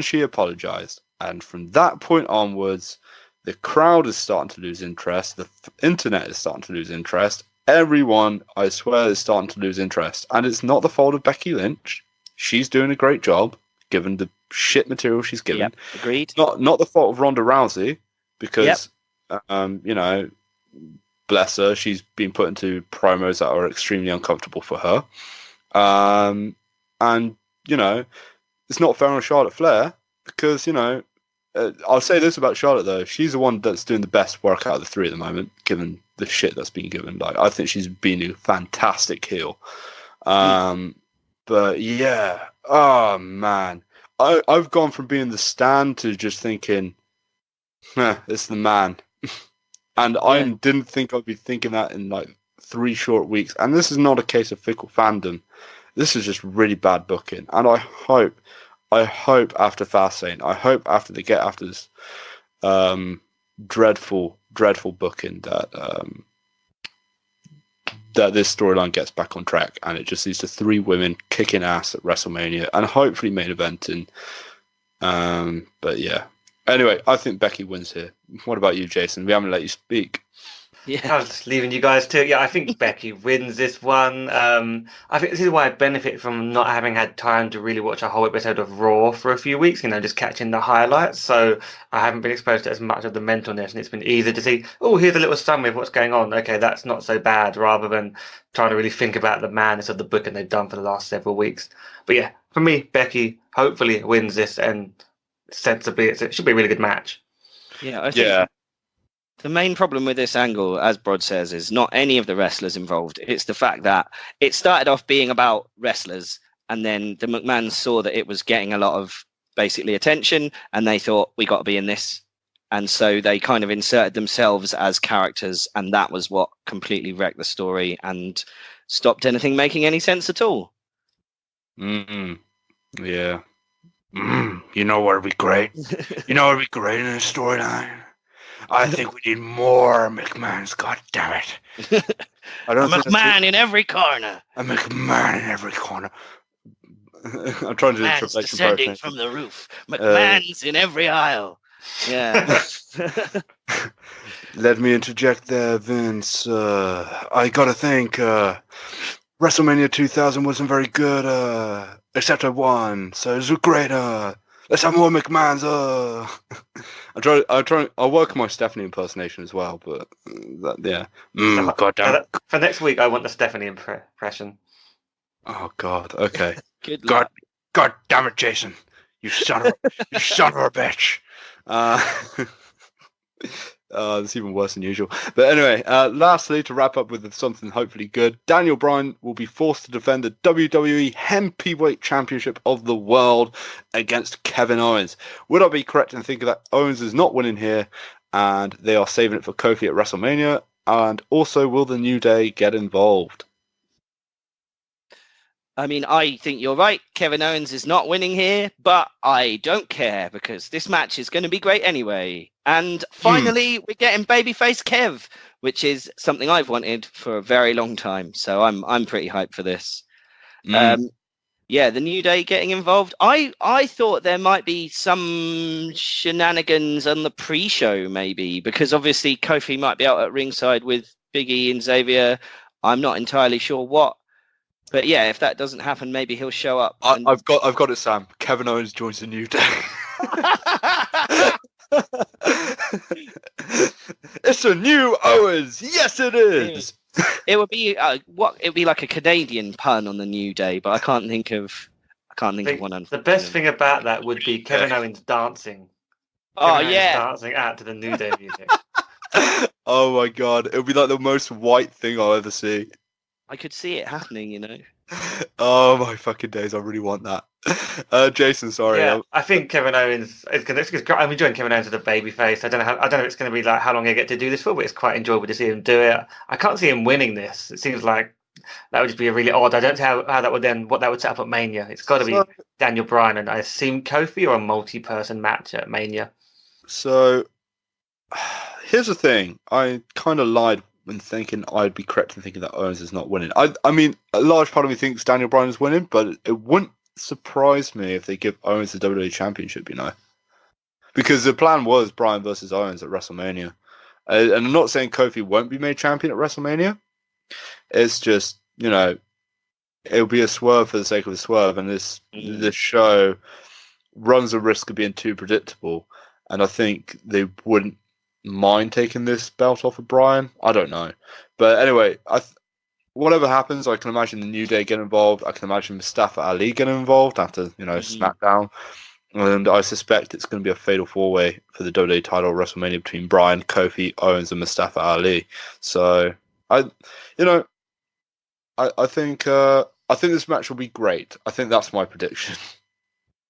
she apologized. And from that point onwards, the crowd is starting to lose interest. The internet is starting to lose interest. Everyone, I swear, is starting to lose interest. And it's not the fault of Becky Lynch. She's doing a great job, given the shit material she's given. Yep, agreed. Not the fault of Ronda Rousey, because, bless her, she's been put into promos that are extremely uncomfortable for her. And, it's not fair on Charlotte Flair, because, I'll say this about Charlotte, though. She's the one that's doing the best work out of the three at the moment, given the shit that's been given. Like, I think she's been a fantastic heel. But yeah, oh man, I've gone from being the stand to just thinking, it's the man. And I didn't think I'd be thinking that in like 3 short weeks. And this is not a case of fickle fandom. This is just really bad booking. And I hope after Fastlane, I hope after they get after this dreadful dreadful booking that that this storyline gets back on track, and it just leads to 3 women kicking ass at WrestleMania and hopefully main eventing. But yeah. Anyway, I think Becky wins here. What about you, Jason? We haven't let you speak. Yeah, I was just leaving you guys to. Yeah, I think Becky wins this one. I think this is why I benefit from not having had time to really watch a whole episode of Raw for a few weeks. Just catching the highlights. So I haven't been exposed to as much of the mentalness, and it's been easier to see. Oh, here's a little summary of what's going on. Okay, that's not so bad. Rather than trying to really think about the madness of the booking they've done for the last several weeks. But yeah, for me, Becky hopefully wins this, and sensibly, it should be a really good match. Yeah, I think the main problem with this angle, as Brod says, is not any of the wrestlers involved. It's the fact that it started off being about wrestlers, and then the McMahons saw that it was getting a lot of basically attention, and they thought, we got to be in this. And so they kind of inserted themselves as characters, and that was what completely wrecked the story and stopped anything making any sense at all. Yeah. You know what would be great? You know what would be great in a storyline? I think we need more McMahons, God damn it. A McMahon in every corner. A McMahon in every corner. I'm trying to do the McMahon's Triple H descending impersonation. from the roof. McMahon's in every aisle. Yeah. Let me interject there, Vince. I gotta think, WrestleMania 2000 wasn't very good, except I won, so it was great. Let's have more McMahons. I'll work on my Stephanie impersonation as well, but yeah. God damn it. For next week, I want the Stephanie impression. Oh God. Okay. Good God, luck. God damn it, Jason! You son of a bitch! It's even worse than usual. But anyway, lastly, to wrap up with something hopefully good, Daniel Bryan will be forced to defend the WWE Heavyweight Championship of the World against Kevin Owens. Would I be correct in thinking that Owens is not winning here, and they are saving it for Kofi at WrestleMania? And also, will the New Day get involved? I mean, I think you're right. Kevin Owens is not winning here, but I don't care because this match is going to be great anyway. And finally, we're getting babyface Kev, which is something I've wanted for a very long time. So I'm pretty hyped for this. Yeah, the New Day getting involved. I thought there might be some shenanigans on the pre-show, maybe, because obviously Kofi might be out at ringside with Big E and Xavier. I'm not entirely sure what. But yeah, if that doesn't happen, maybe he'll show up. I've got it, Sam. Kevin Owens joins the New Day. It's a new Owens. Yes, it is. It would be it would be like a Canadian pun on the New Day, but I can't think of one. The best thing about that would be Kevin Owens dancing. Kevin Owens dancing out to the New Day music. Oh my God, it would be like the most white thing I'll ever see. I could see it happening, Oh my fucking days! I really want that. Jason, sorry. Yeah, I think Kevin Owens is going to. I'm enjoying Kevin Owens as a babyface. I don't know if it's going to be like how long I get to do this for, but it's quite enjoyable to see him do it. I can't see him winning this. It seems like that would just be really odd. I don't know how that would what that would set up at Mania. It's got to be Daniel Bryan and I assume Kofi, or a multi-person match at Mania. So here's the thing. I kind of lied when thinking I'd be correct in thinking that Owens is not winning. I mean, a large part of me thinks Daniel Bryan is winning, but it wouldn't surprise me if they give Owens the WWE Championship, because the plan was Bryan versus Owens at WrestleMania. And I'm not saying Kofi won't be made champion at WrestleMania. It's just, it'll be a swerve for the sake of a swerve, and this show runs the risk of being too predictable. And I think they wouldn't mind taking this belt off of Bryan. I don't know, but anyway, whatever happens, I can imagine the New Day get involved. I can imagine Mustafa Ali getting involved after SmackDown, and I suspect it's going to be a fatal 4-way for the WWE title at WrestleMania between Bryan, Kofi, Owens, and Mustafa Ali. So I think this match will be great. I think that's my prediction.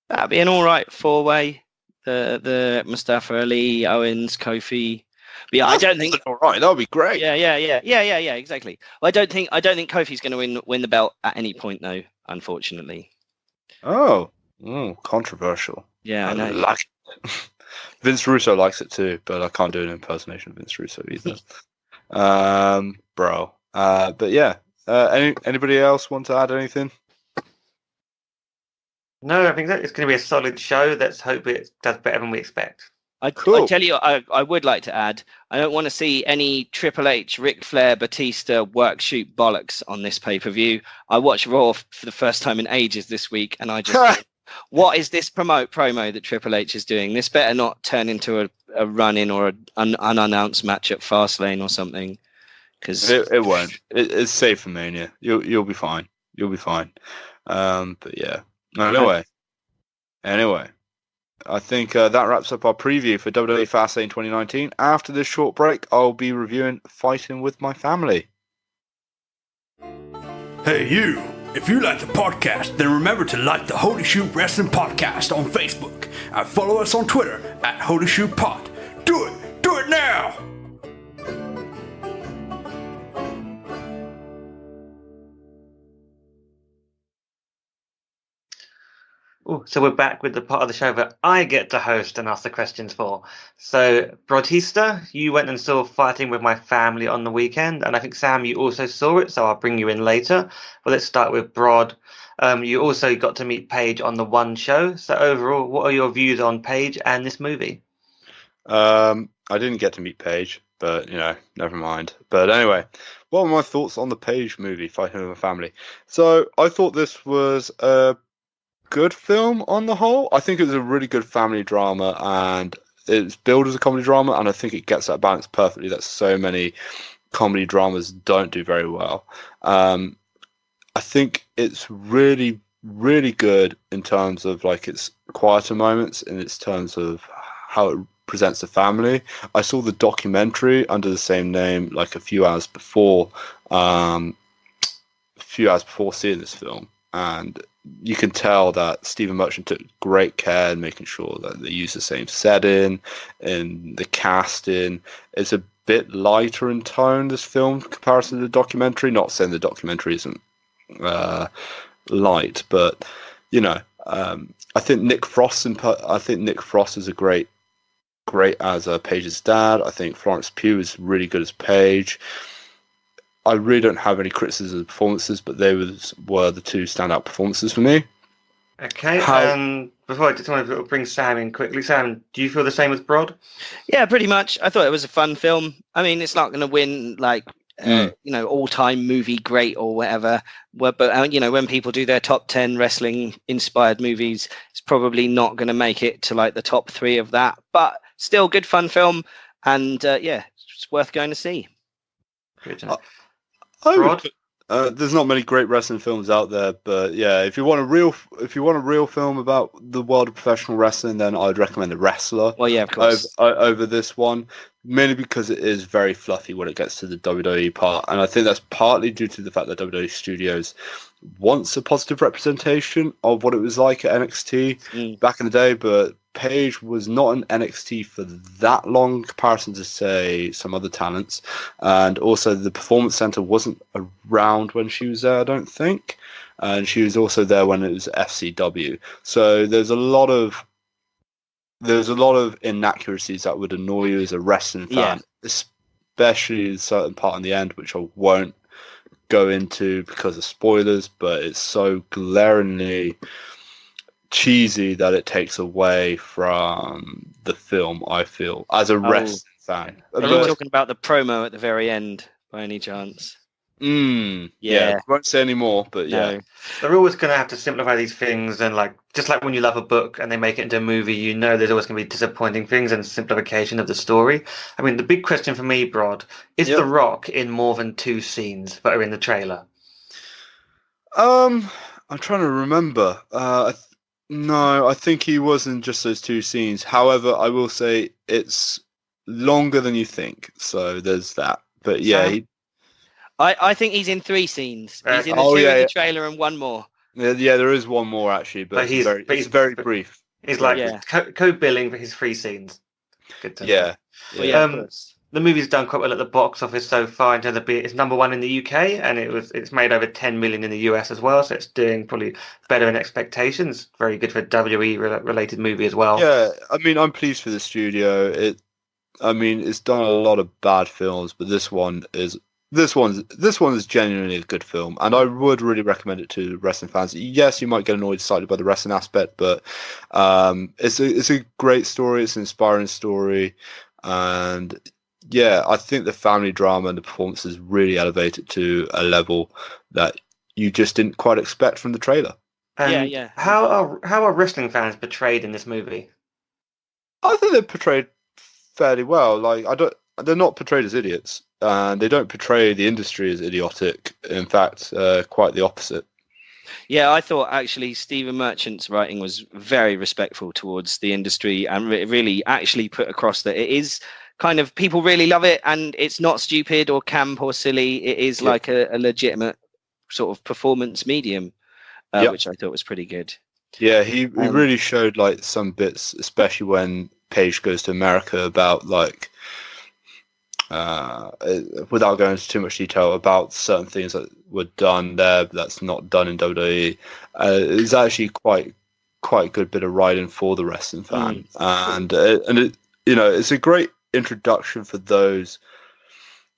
That'd be an all right 4-way. The Mustafa Ali, Owens, Kofi. But yeah, I don't think all right. That would be great. Yeah, exactly. Well, I don't think Kofi's going to win the belt at any point, though. Unfortunately. Oh, controversial. Yeah, I know. Like it. Vince Russo likes it too, but I can't do an impersonation of Vince Russo either. Bro. But yeah. Anybody else want to add anything? No, I think that it's going to be a solid show. Let's hope it does better than we expect. I tell you, I would like to add, I don't want to see any Triple H, Ric Flair, Batista work shoot bollocks on this pay-per-view. I watched Raw for the first time in ages this week, and I just what is this promo that Triple H is doing? This better not turn into a run-in or an unannounced match at Fastlane or something. Because it won't. It's safe for Mania. You'll be fine. You'll be fine. But yeah. Anyway. I think that wraps up our preview for WWE Fastlane 2019. After this short break, I'll be reviewing Fighting With My Family. Hey you! If you like the podcast, then remember to like the Holy Shoot Wrestling Podcast on Facebook and follow us on Twitter at Holy Shoot Pod. Do it! Do it now! Oh, so we're back with the part of the show that I get to host and ask the questions for. So, Batista, you went and saw Fighting With My Family on the weekend, and I think, Sam, you also saw it, so I'll bring you in later. But let's start with Brod. You also got to meet Paige on the one show. So, overall, what are your views on Paige and this movie? I didn't get to meet Paige, but, never mind. But anyway, what are my thoughts on the Paige movie, Fighting With My Family? So, I thought this was a good film on the whole. I think it was a really good family drama, and it's billed as a comedy drama, and I think it gets that balance perfectly that so many comedy dramas don't do very well. I think it's really, really good in terms of like its quieter moments, in its terms of how it presents the family. I saw the documentary under the same name like a few hours before seeing this film, and you can tell that Stephen Merchant took great care in making sure that they use the same setting and the casting. It's a bit lighter in tone, this film, in comparison to the documentary. Not saying the documentary isn't light, but I think Nick Frost is a great as Paige's dad. I think Florence Pugh is really good as Paige. I really don't have any criticisms of the performances, but they were the two standout performances for me. Okay, before I just want to bring Sam in quickly. Sam, do you feel the same with Brod? Yeah, pretty much. I thought it was a fun film. I mean, it's not going to win all-time movie great or whatever. But when people do their top 10 wrestling-inspired movies, it's probably not going to make it to like the top 3 of that. But still, good fun film, and it's worth going to see. Good. There's not many great wrestling films out there, but yeah, if you want a real film about the world of professional wrestling, then I'd recommend The Wrestler. Well, yeah, of course. Over this one, mainly because it is very fluffy when it gets to the WWE part, and I think that's partly due to the fact that WWE Studios wants a positive representation of what it was like at NXT back in the day, but Paige was not in NXT for that long in comparison to, say, some other talents. And also the Performance Center wasn't around when she was there, I don't think. And she was also there when it was FCW. So there's a lot of inaccuracies that would annoy you as a wrestling fan, especially a certain part in the end, which I won't go into because of spoilers, but it's so glaringly cheesy that it takes away from the film, I feel, as a wrestling fan. Are you talking about the promo at the very end, by any chance? Yeah. Won't say any more, but yeah. They're always going to have to simplify these things, and just like when you love a book and they make it into a movie, there's always going to be disappointing things and simplification of the story. I mean, the big question for me, Brod, is The Rock in more than 2 scenes that are in the trailer? I'm trying to remember. No, I think he was in just those 2 scenes. However, I will say it's longer than you think, so there's that. But yeah, I think he's in 3 scenes. He's in the 2 in the trailer and 1 more. Yeah, there is 1 more actually, but it's very brief. He's co-billing for his 3 scenes. Good to know. Yeah. Well, of course. the movie's done quite well at the box office so far in terms of it's number one in the UK, and it's made over 10 million in the US as well, so it's doing probably better than expectations. Very good for a WWE related movie as well. Yeah, I mean, I'm pleased for the studio. It's done a lot of bad films, but this one is genuinely a good film, and I would really recommend it to wrestling fans. Yes, you might get annoyed slightly by the wrestling aspect, but it's a great story. It's an inspiring story, and yeah, I think the family drama and the performances really elevate it to a level that you just didn't quite expect from the trailer. And yeah. How are wrestling fans portrayed in this movie? I think they're portrayed fairly well. They're not portrayed as idiots, and they don't portray the industry as idiotic. In fact, quite the opposite. Yeah, I thought actually Stephen Merchant's writing was very respectful towards the industry, and really actually put across that it is kind of, people really love it, and it's not stupid or camp or silly. It is like a legitimate sort of performance medium, which I thought was pretty good. Yeah, he really showed like some bits, especially when Paige goes to America, about like without going into too much detail about certain things that were done there that's not done in WWE. It's actually quite a good bit of writing for the wrestling fan, and it's a great introduction for those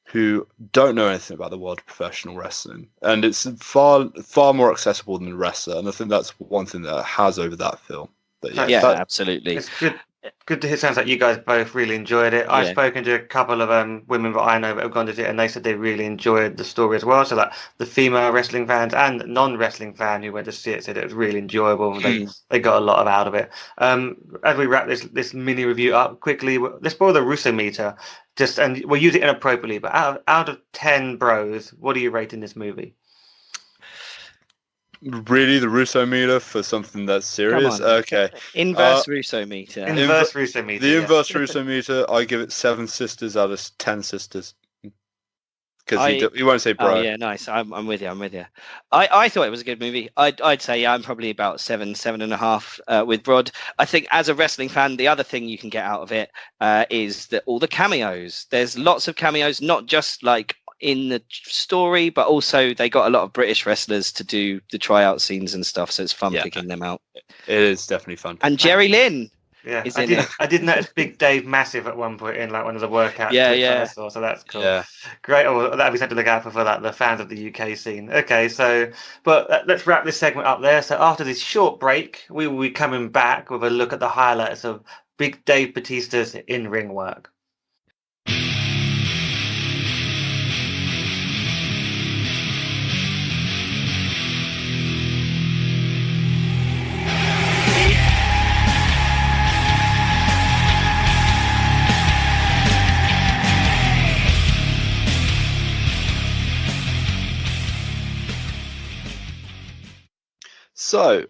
who don't know anything about the world of professional wrestling, and it's far more accessible than the wrestler, and I think that's one thing that it has over that film. But absolutely. It's good to hear. Sounds like you guys both really enjoyed it. I've spoken to a couple of women that I know that have gone to see it, and they said they really enjoyed the story as well. So like the female wrestling fans and non-wrestling fan who went to see it said it was really enjoyable. They got a lot out of it. As we wrap this mini review up quickly, let's spoil the Russo meter. And we'll use it inappropriately, but out of 10 bros, what are you rating this movie? Really, the Russo meter for something that's serious? Okay. Inverse Russo meter. Inverse Russo meter. The inverse Russo meter, I give it 7 sisters out of 10 sisters. Because he won't say bro. Oh, yeah, nice. I'm with you. I thought it was a good movie. I'd say I'm probably about 7.5 with Brod. I think as a wrestling fan, the other thing you can get out of it is that all the cameos. There's lots of cameos, not just like in the story, but also they got a lot of British wrestlers to do the tryout scenes and stuff, so it's fun picking them out. It is definitely fun. And Jerry Lynn. Yeah, I did notice Big Dave Massive at one point in like one of the workouts. I saw, so that's cool. Yeah. Great. Oh, that'd be something to look out for that, the fans of the UK scene. Okay, but let's wrap this segment up there. So after this short break, we will be coming back with a look at the highlights of Big Dave Batista's in-ring work. So,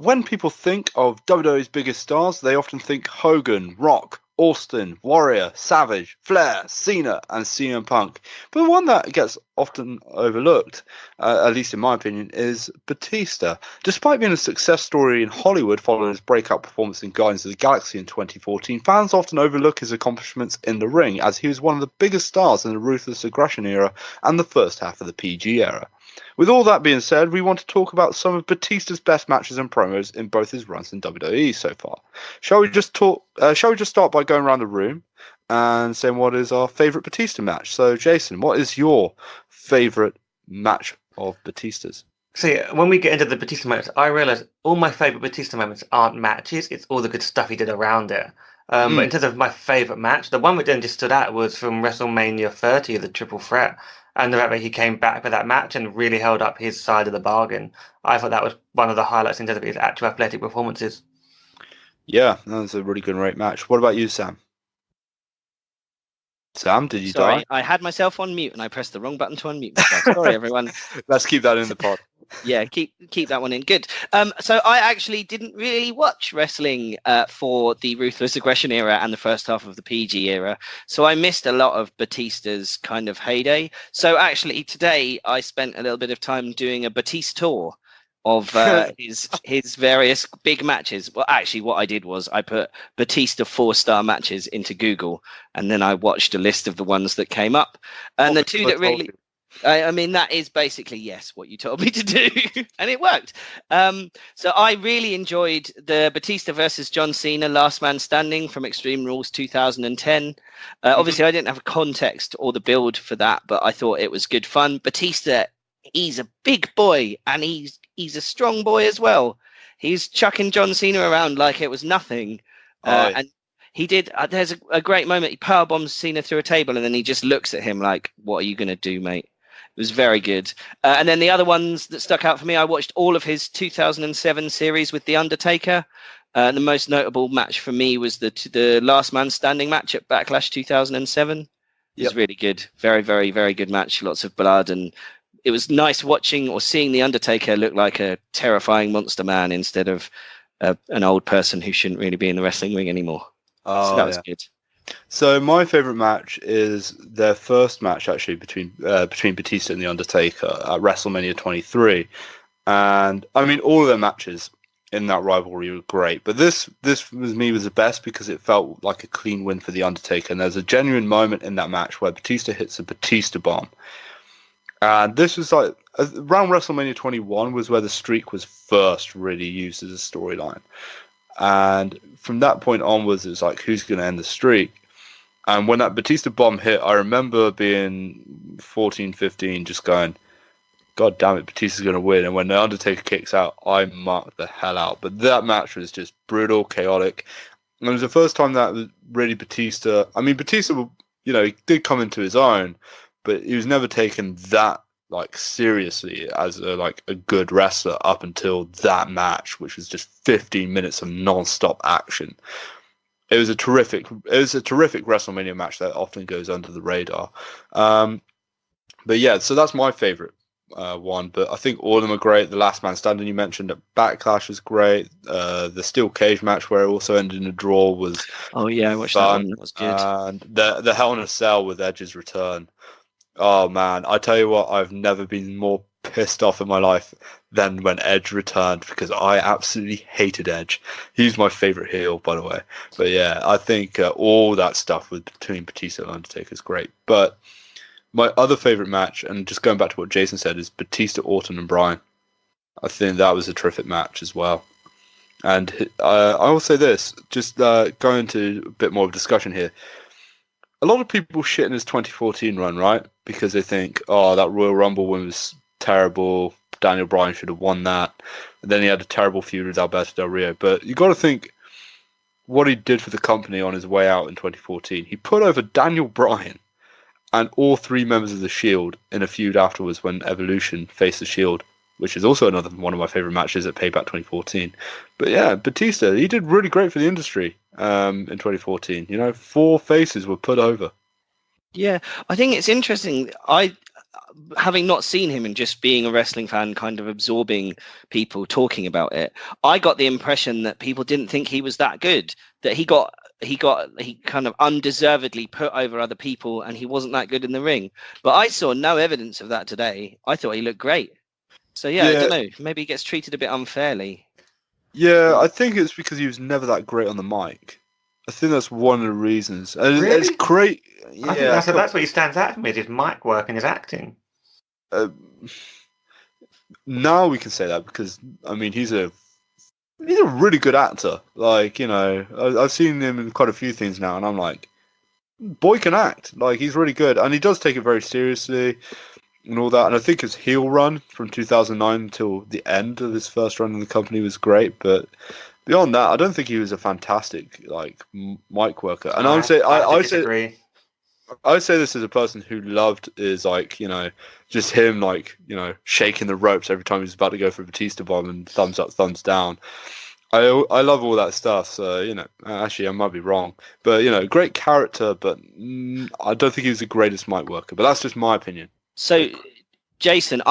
when people think of WWE's biggest stars, they often think Hogan, Rock, Austin, Warrior, Savage, Flair, Cena, and CM Punk. But the one that gets often overlooked, at least in my opinion, is Batista. Despite being a success story in Hollywood following his breakout performance in Guardians of the Galaxy in 2014, fans often overlook his accomplishments in the ring, as he was one of the biggest stars in the Ruthless Aggression era and the first half of the PG era. With all that being said, we want to talk about some of Batista's best matches and promos in both his runs in WWE so far. Shall we just start by going around the room and saying what is our favourite Batista match? So, Jason, what is your favourite match of Batista's? See, when we get into the Batista moments, I realise all my favourite Batista moments aren't matches, it's all the good stuff he did around it. But in terms of my favourite match, the one that then just stood out was from WrestleMania 30, the Triple Threat. And the fact that he came back for that match and really held up his side of the bargain. I thought that was one of the highlights in terms of his actual athletic performances. Yeah, that was a really good great match. What about you, Sam? Sam, did you die? I had myself on mute and I pressed the wrong button to unmute myself. Sorry, everyone. Let's keep that in the pod. Yeah, keep that one in. Good. So I actually didn't really watch wrestling for the Ruthless Aggression era and the first half of the PG era. So I missed a lot of Batista's kind of heyday. So actually today I spent a little bit of time doing a Batista tour. of his various big matches. Well, actually, what I did was I put Batista 4-star matches into Google, and then I watched a list of the ones that came up. And the two that really, I mean, that is basically, yes, what you told me to do, and it worked. So I really enjoyed the Batista versus John Cena Last Man Standing from Extreme Rules 2010. Obviously, I didn't have a context or the build for that, but I thought it was good fun. Batista, he's a big boy, and he's a strong boy as well. He's chucking John Cena around like it was nothing. And he did. There's a great moment. He powerbombs Cena through a table, and then he just looks at him like, "What are you going to do, mate?" It was very good. And then the other ones that stuck out for me, I watched all of his 2007 series with The Undertaker. The most notable match for me was the Last Man Standing match at Backlash 2007. It was really good. Very, very, very good match. Lots of blood, and it was nice watching or seeing The Undertaker look like a terrifying monster man instead of an old person who shouldn't really be in the wrestling ring anymore. So that was good. So my favorite match is their first match actually between Batista and The Undertaker at WrestleMania 23, and I mean all of their matches in that rivalry were great, but this was the best because it felt like a clean win for The Undertaker, and there's a genuine moment in that match where Batista hits a Batista bomb, and this was like around WrestleMania 21 was where the streak was first really used as a storyline. And from that point onwards, it was like, who's going to end the streak? And when that Batista bomb hit, I remember being 14, 15, just going, God damn it, Batista's going to win. And when The Undertaker kicks out, I marked the hell out. But that match was just brutal, chaotic. And it was the first time that was really Batista. I mean, Batista, you know, he did come into his own, but he was never taken that like seriously as a good wrestler up until that match, which was just 15 minutes of non-stop action. It was a terrific WrestleMania match that often goes under the radar. But yeah, so that's my favorite one. But I think all of them are great. The Last Man Standing you mentioned at Backlash was great. The steel cage match where it also ended in a draw was I watched fun. that one. That was good. And the Hell in a Cell with Edge's return. Oh man, I tell you what, I've never been more pissed off in my life than when Edge returned, because I absolutely hated Edge. He's my favorite heel, by the way. But yeah, I think all that stuff between Batista and Undertaker is great. But my other favorite match, and just going back to what Jason said, is Batista, Orton, and Bryan. I think that was a terrific match as well. And I will say this, just going into a bit more of a discussion here. A lot of people shit in his 2014 run, right? Because they think, oh, that Royal Rumble win was terrible. Daniel Bryan should have won that. And then he had a terrible feud with Alberto Del Rio. But you got to think what he did for the company on his way out in 2014. He put over Daniel Bryan and all three members of the Shield in a feud afterwards when Evolution faced the Shield, which is also another one of my favorite matches at Payback 2014. But yeah, Batista, he did really great for the industry in 2014. You know, 4 faces were put over. Yeah, I think it's interesting. Having not seen him and just being a wrestling fan, kind of absorbing people talking about it, I got the impression that people didn't think he was that good, that he kind of undeservedly put over other people and he wasn't that good in the ring. But I saw no evidence of that today. I thought he looked great. So yeah, I don't know. Maybe he gets treated a bit unfairly. Yeah, I think it's because he was never that great on the mic. I think that's one of the reasons. And Really? It's great. I think that's what he stands out with, his mic work and his acting. Now we can say that because I mean he's a really good actor. Like, you know, I've seen him in quite a few things now, and I'm like, boy can act. Like, he's really good, and he does take it very seriously and all that. And I think his heel run from 2009 until the end of his first run in the company was great. But beyond that, I don't think he was a fantastic like mic worker. And I say this as a person who loved is like, you know, just him like, you know, shaking the ropes every time he's about to go for a Batista bomb and thumbs up, thumbs down. I love all that stuff. So, you know, actually I might be wrong, but you know, great character, but I don't think he was the greatest mic worker. But that's just my opinion. So, Jason,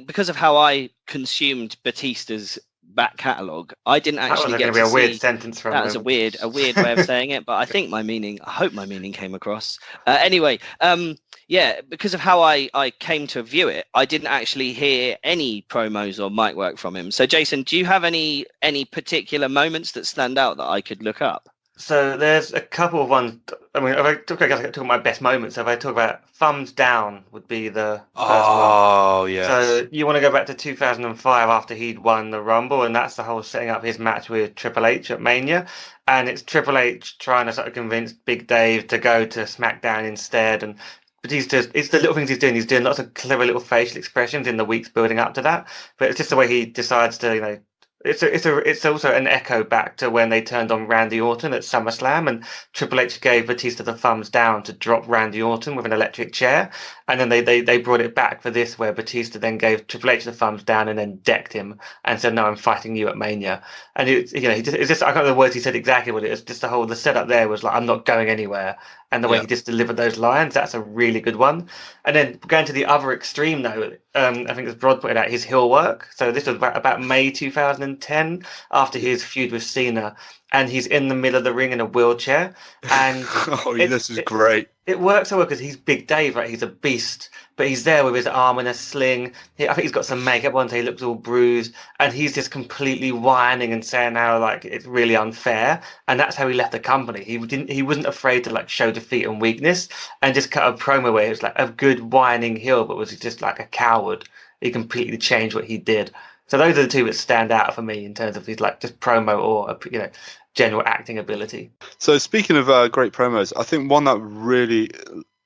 because of how I consumed Batista's back catalogue, I didn't actually that get was to going to be a see. weird sentence from That was a weird way of saying it, but I hope my meaning came across. Anyway, yeah, because of how I came to view it, I didn't actually hear any promos or mic work from him. So, Jason, do you have any particular moments that stand out that I could look up? So there's a couple of ones. I mean, if I talk about my best moments, if I talk about thumbs down would be the first one. Oh, yes. So you want to go back to 2005 after he'd won the Rumble, and that's the whole setting up his match with Triple H at Mania. And it's Triple H trying to sort of convince Big Dave to go to SmackDown instead. And Batista, it's the little things he's doing. He's doing lots of clever little facial expressions in the weeks building up to that. But it's just the way he decides to, you know, it's also an echo back to when they turned on Randy Orton at SummerSlam, and Triple H gave Batista the thumbs down to drop Randy Orton with an electric chair, and then they brought it back for this, where Batista then gave Triple H the thumbs down and then decked him and said, "No, I'm fighting you at Mania." And it's just I can't remember the words he said exactly what it is. Just the setup there was like, "I'm not going anywhere," and the way he just delivered those lines, that's a really good one. And then going to the other extreme though, I think as Brod pointed out, his heel work. So this was about May 2010, after his feud with Cena, and he's in the middle of the ring in a wheelchair. And this is great. It works so well because he's Big Dave, right? He's a beast, but he's there with his arm in a sling. I think he's got some makeup on, so he looks all bruised, and he's just completely whining and saying how like it's really unfair. And that's how he left the company. He wasn't afraid to like show defeat and weakness, and just cut a promo where it was like a good whining heel, but was just like a coward. He completely changed what he did. So those are the two that stand out for me in terms of his like just promo or general acting ability. So speaking of great promos, I think one that really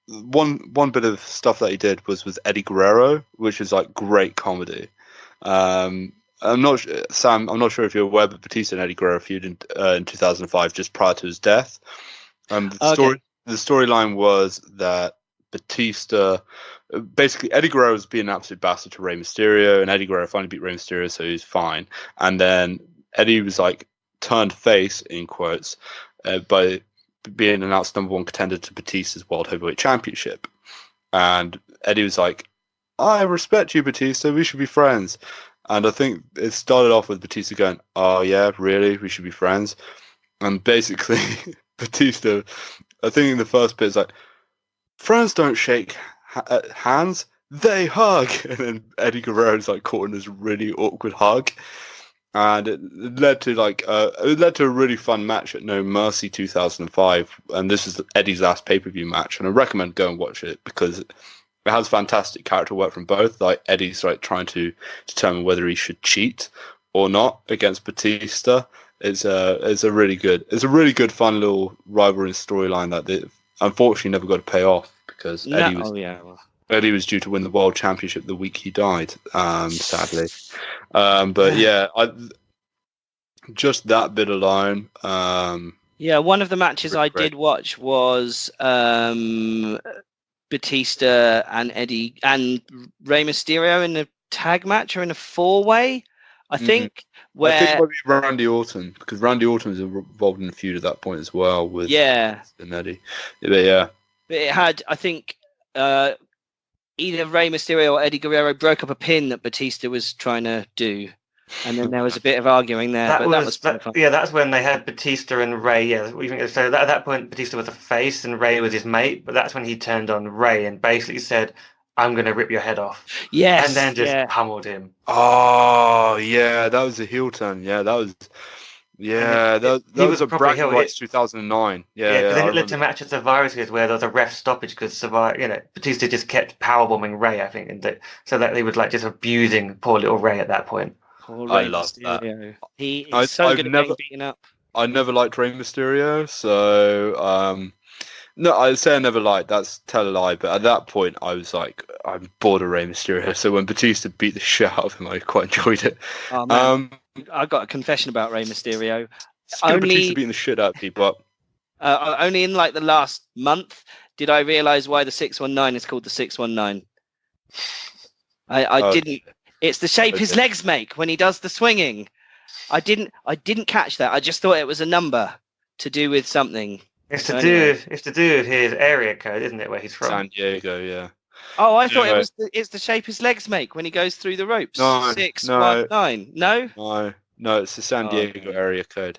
one bit of stuff that he did was with Eddie Guerrero, which is like great comedy. I'm not Sam. I'm not sure if you're aware, but Batista and Eddie Guerrero feuded in 2005, just prior to his death. The storyline was that Batista, basically Eddie Guerrero was being an absolute bastard to Rey Mysterio, and Eddie Guerrero finally beat Rey Mysterio, so he's fine. And then Eddie was like turned face in quotes by being announced number one contender to Batista's World Heavyweight Championship. And Eddie was like, "I respect you, Batista. We should be friends." And I think it started off with Batista going, "Oh yeah, really? We should be friends." And basically, Batista, I think in the first bit, is like, "Friends don't shake hands, they hug." And then Eddie Guerrero's like caught in this really awkward hug. And it led to a really fun match at No Mercy 2005, and this is Eddie's last pay-per-view match. And I recommend go and watch it because it has fantastic character work from both. Like Eddie's like trying to determine whether he should cheat or not against Batista. It's a really good fun little rivalry storyline that they unfortunately never got to pay off because Eddie was due to win the World Championship the week he died, sadly. But yeah, just that bit alone. One of the matches I did watch was Batista and Eddie and Rey Mysterio in a tag match or in a four-way, I think. Where I think it might be Randy Orton, because Randy Orton was involved in the feud at that point as well with and Eddie. But it had, I think, either Rey Mysterio or Eddie Guerrero broke up a pin that Batista was trying to do, and then there was a bit of arguing there. That's when they had Batista and Rey. Yeah, so at that point, Batista was a face and Rey was his mate, but that's when he turned on Rey and basically said, "I'm going to rip your head off." Yes, and then just pummeled him. Oh yeah, that was a heel turn. Yeah, that was. Yeah, that was a bracket rights 2009. Yeah, then it led to match at Survivor Series where there was a ref stoppage because Batista just kept powerbombing Rey, I think, and so that they was like just abusing poor little Rey at that point. I love that. He is so good at being beaten up. I never liked Rey Mysterio, so no, I'd say I never liked. That's tell a lie. But at that point, I was like, I'm bored of Rey Mysterio. So when Batista beat the shit out of him, I quite enjoyed it. Oh, man. I got a confession about Rey Mysterio. Batista beating the shit out of people. Only in like the last month did I realize why the 619 is called the 619. I didn't. It's the shape his legs make when he does the swinging. I didn't catch that. I just thought it was a number to do with something. It's to do with his area code, isn't it? Where he's from? San Diego, yeah. Oh, I thought it's the shape his legs make when he goes through the ropes. 619. No, it's the San Diego area code.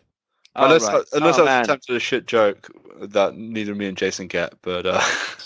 Unless right. unless Oh, I was man. attempted a shit joke that neither me and Jason get, but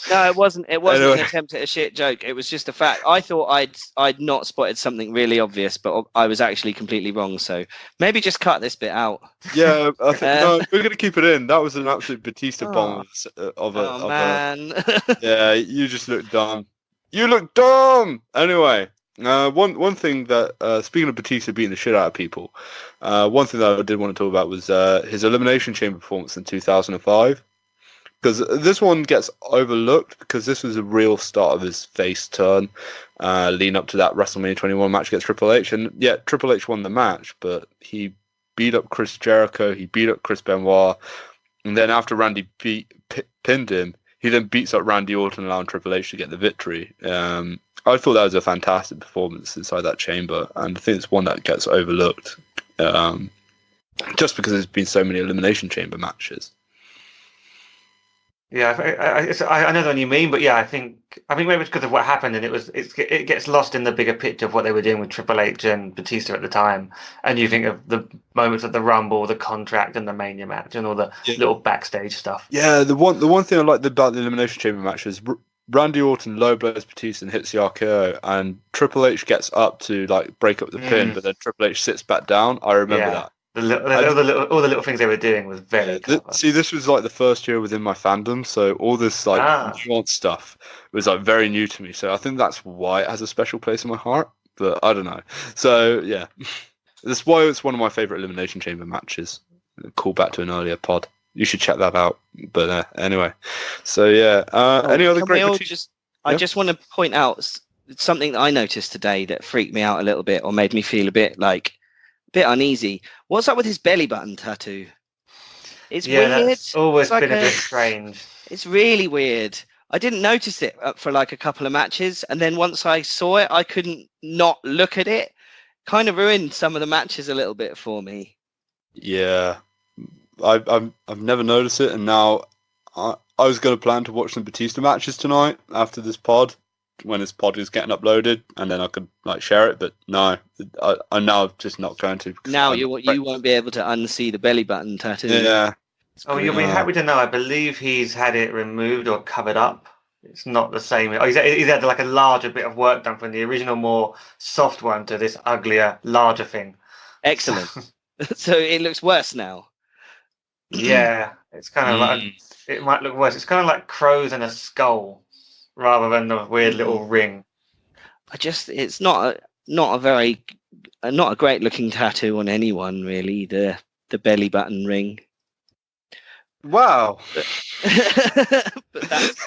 No, it wasn't. It wasn't Anyway. an attempt at a shit joke. It was just a fact. I thought I'd not spotted something really obvious, but I was actually completely wrong. So maybe just cut this bit out. yeah, I think no, we're gonna keep it in. That was an absolute Batista bomb of Oh a. man. Yeah, you just look dumb. You look dumb. Anyway, one thing that speaking of Batista beating the shit out of people, one thing that I did want to talk about was his Elimination Chamber performance in 2005. Because this one gets overlooked because this was a real start of his face turn, leading up to that WrestleMania 21 match against Triple H. And yeah, Triple H won the match, but he beat up Chris Jericho, he beat up Chris Benoit, and then after Randy pinned him, he then beats up Randy Orton, allowing Triple H to get the victory. I thought that was a fantastic performance inside that chamber, and I think it's one that gets overlooked just because there's been so many Elimination Chamber matches. Yeah, I know the one you mean, but yeah, I think maybe it's because of what happened, and it gets lost in the bigger picture of what they were doing with Triple H and Batista at the time, and you think of the moments of the Rumble, the contract, and the Mania match, and all the little backstage stuff. Yeah, the one thing I liked about the Elimination Chamber match is Randy Orton low blows Batista and hits the RKO, and Triple H gets up to like break up the pin, but then Triple H sits back down. I remember that. All the little things they were doing was very clever. This was like the first year within my fandom, so all this like nuanced stuff was like very new to me. So I think that's why it has a special place in my heart. But I don't know. So yeah, that's why it's one of my favorite Elimination Chamber matches. Call back to an earlier pod. You should check that out. But anyway, so yeah. Any other great? I just want to point out something that I noticed today that freaked me out a little bit, or made me feel a bit uneasy. What's up with his belly button tattoo? It's weird. That's always been a bit strange. It's really weird. I didn't notice it for like a couple of matches, and then once I saw it, I couldn't not look at it. Kind of ruined some of the matches a little bit for me. Yeah, I've never noticed it, and now I was going to plan to watch some Batista matches tonight after this pod, when this pod is getting uploaded, and then I could like share it. But no, I'm now just not going to. Now you won't be able to unsee the belly button tattoo. Yeah. Oh, you'll be happy to know. I believe he's had it removed or covered up. It's not the same. Oh, he's had like a larger bit of work done from the original, more soft one to this uglier, larger thing. Excellent. So it looks worse now. Yeah, it's kind of like it might look worse. It's kind of like crows and a skull, rather than the weird little ring. It's not a great looking tattoo on anyone really. The belly button ring. Wow. But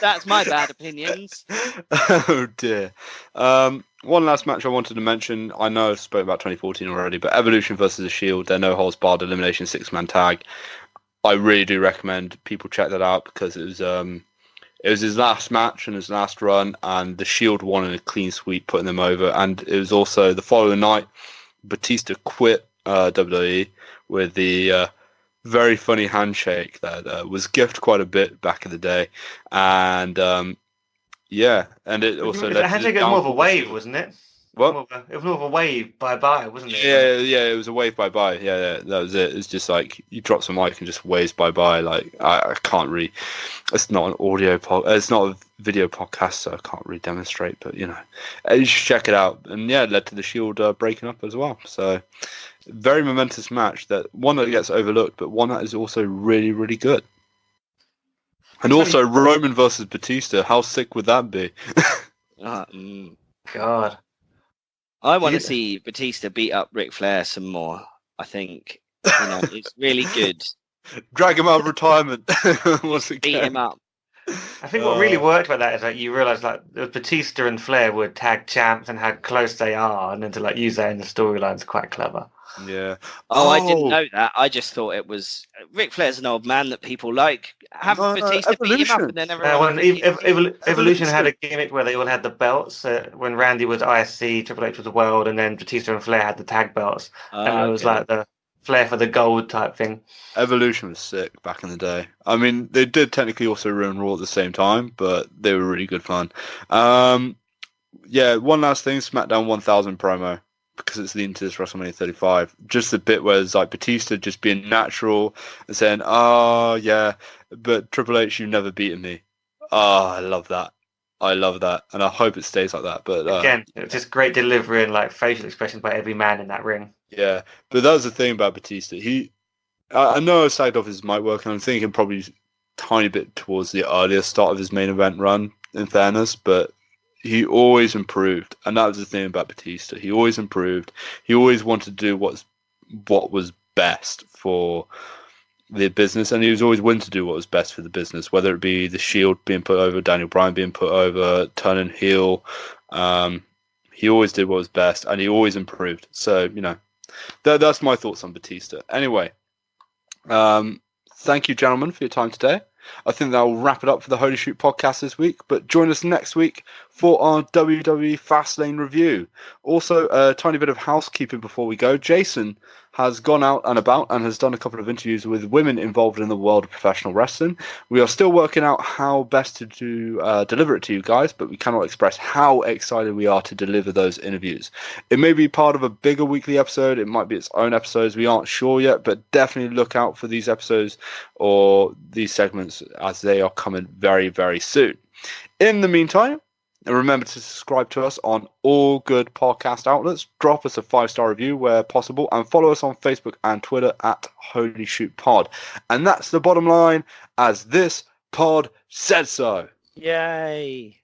that's my bad opinions. Oh dear. One last match I wanted to mention. I know I've spoken about 2014 already, but Evolution versus The Shield, their no holds barred elimination 6-man tag. I really do recommend people check that out because it was his last match and his last run, and The Shield won in a clean sweep, putting them over. And it was also the following night, Batista quit WWE with the very funny handshake that was gift quite a bit back in the day. And yeah, and it also the handshake was more of a wave, wasn't it? What? It was more of a wave bye-bye, wasn't it? Yeah, it was a wave bye-bye. Yeah, that was it. It's just like you drop some mic and just waves bye-bye. Like I can't really. It's not an audio it's not a video podcast, so I can't really demonstrate. But you know, you should check it out. And yeah, it led to the Shield breaking up as well. So very momentous match. That one that gets overlooked, but one that is also really, really good. And also Roman versus Batista. How sick would that be? God. I want to see Batista beat up Ric Flair some more. I think it's really good. Drag him out of retirement. Beat him up. I think what really worked about that is that you realise like Batista and Flair were tag champs and how close they are, and then to like use that in the storyline is quite clever. Yeah. Oh, I didn't know that. I just thought it was Ric Flair's an old man that people like. Have Batista beat him up, and then everyone. Evolution had a gimmick where they all had the belts. When Randy was IC, Triple H was the World, and then Batista and Flair had the tag belts, and it was like the Flair for the gold type thing. Evolution was sick back in the day. I mean, they did technically also ruin Raw at the same time, but they were really good fun. Yeah, one last thing, SmackDown 1000 promo. because it's leading to this WrestleMania 35. Just the bit where it's like Batista just being natural and saying, "Oh yeah, but Triple H, you've never beaten me." Oh, I love that. I love that, and I hope it stays like that. But again, it's just great delivery and like facial expressions by every man in that ring. yeah, but that was the thing about Batista. I know I sagged off his mic work, and I'm thinking probably a tiny bit towards the earlier start of his main event run, in fairness, but he always improved, and that was the thing about Batista. He always improved. He always wanted to do what was best for the business, and he was always willing to do what was best for the business, whether it be the Shield being put over, Daniel Bryan being put over, turning heel. He always did what was best, and he always improved. So, that's my thoughts on Batista. Anyway, thank you, gentlemen, for your time today. I think that will wrap it up for the Holy Shoot podcast this week, but join us next week for our WWE Fastlane review. Also, a tiny bit of housekeeping before we go. Jason has gone out and about and has done a couple of interviews with women involved in the world of professional wrestling. We are still working out how best to deliver it to you guys, but we cannot express how excited we are to deliver those interviews. It may be part of a bigger weekly episode. It might be its own episodes. We aren't sure yet, but definitely look out for these episodes or these segments as they are coming very, very soon. In the meantime, remember to subscribe to us on all good podcast outlets. Drop us a 5-star review where possible, and follow us on Facebook and Twitter at Holy Shoot Pod. And that's the bottom line, as this pod said so. Yay.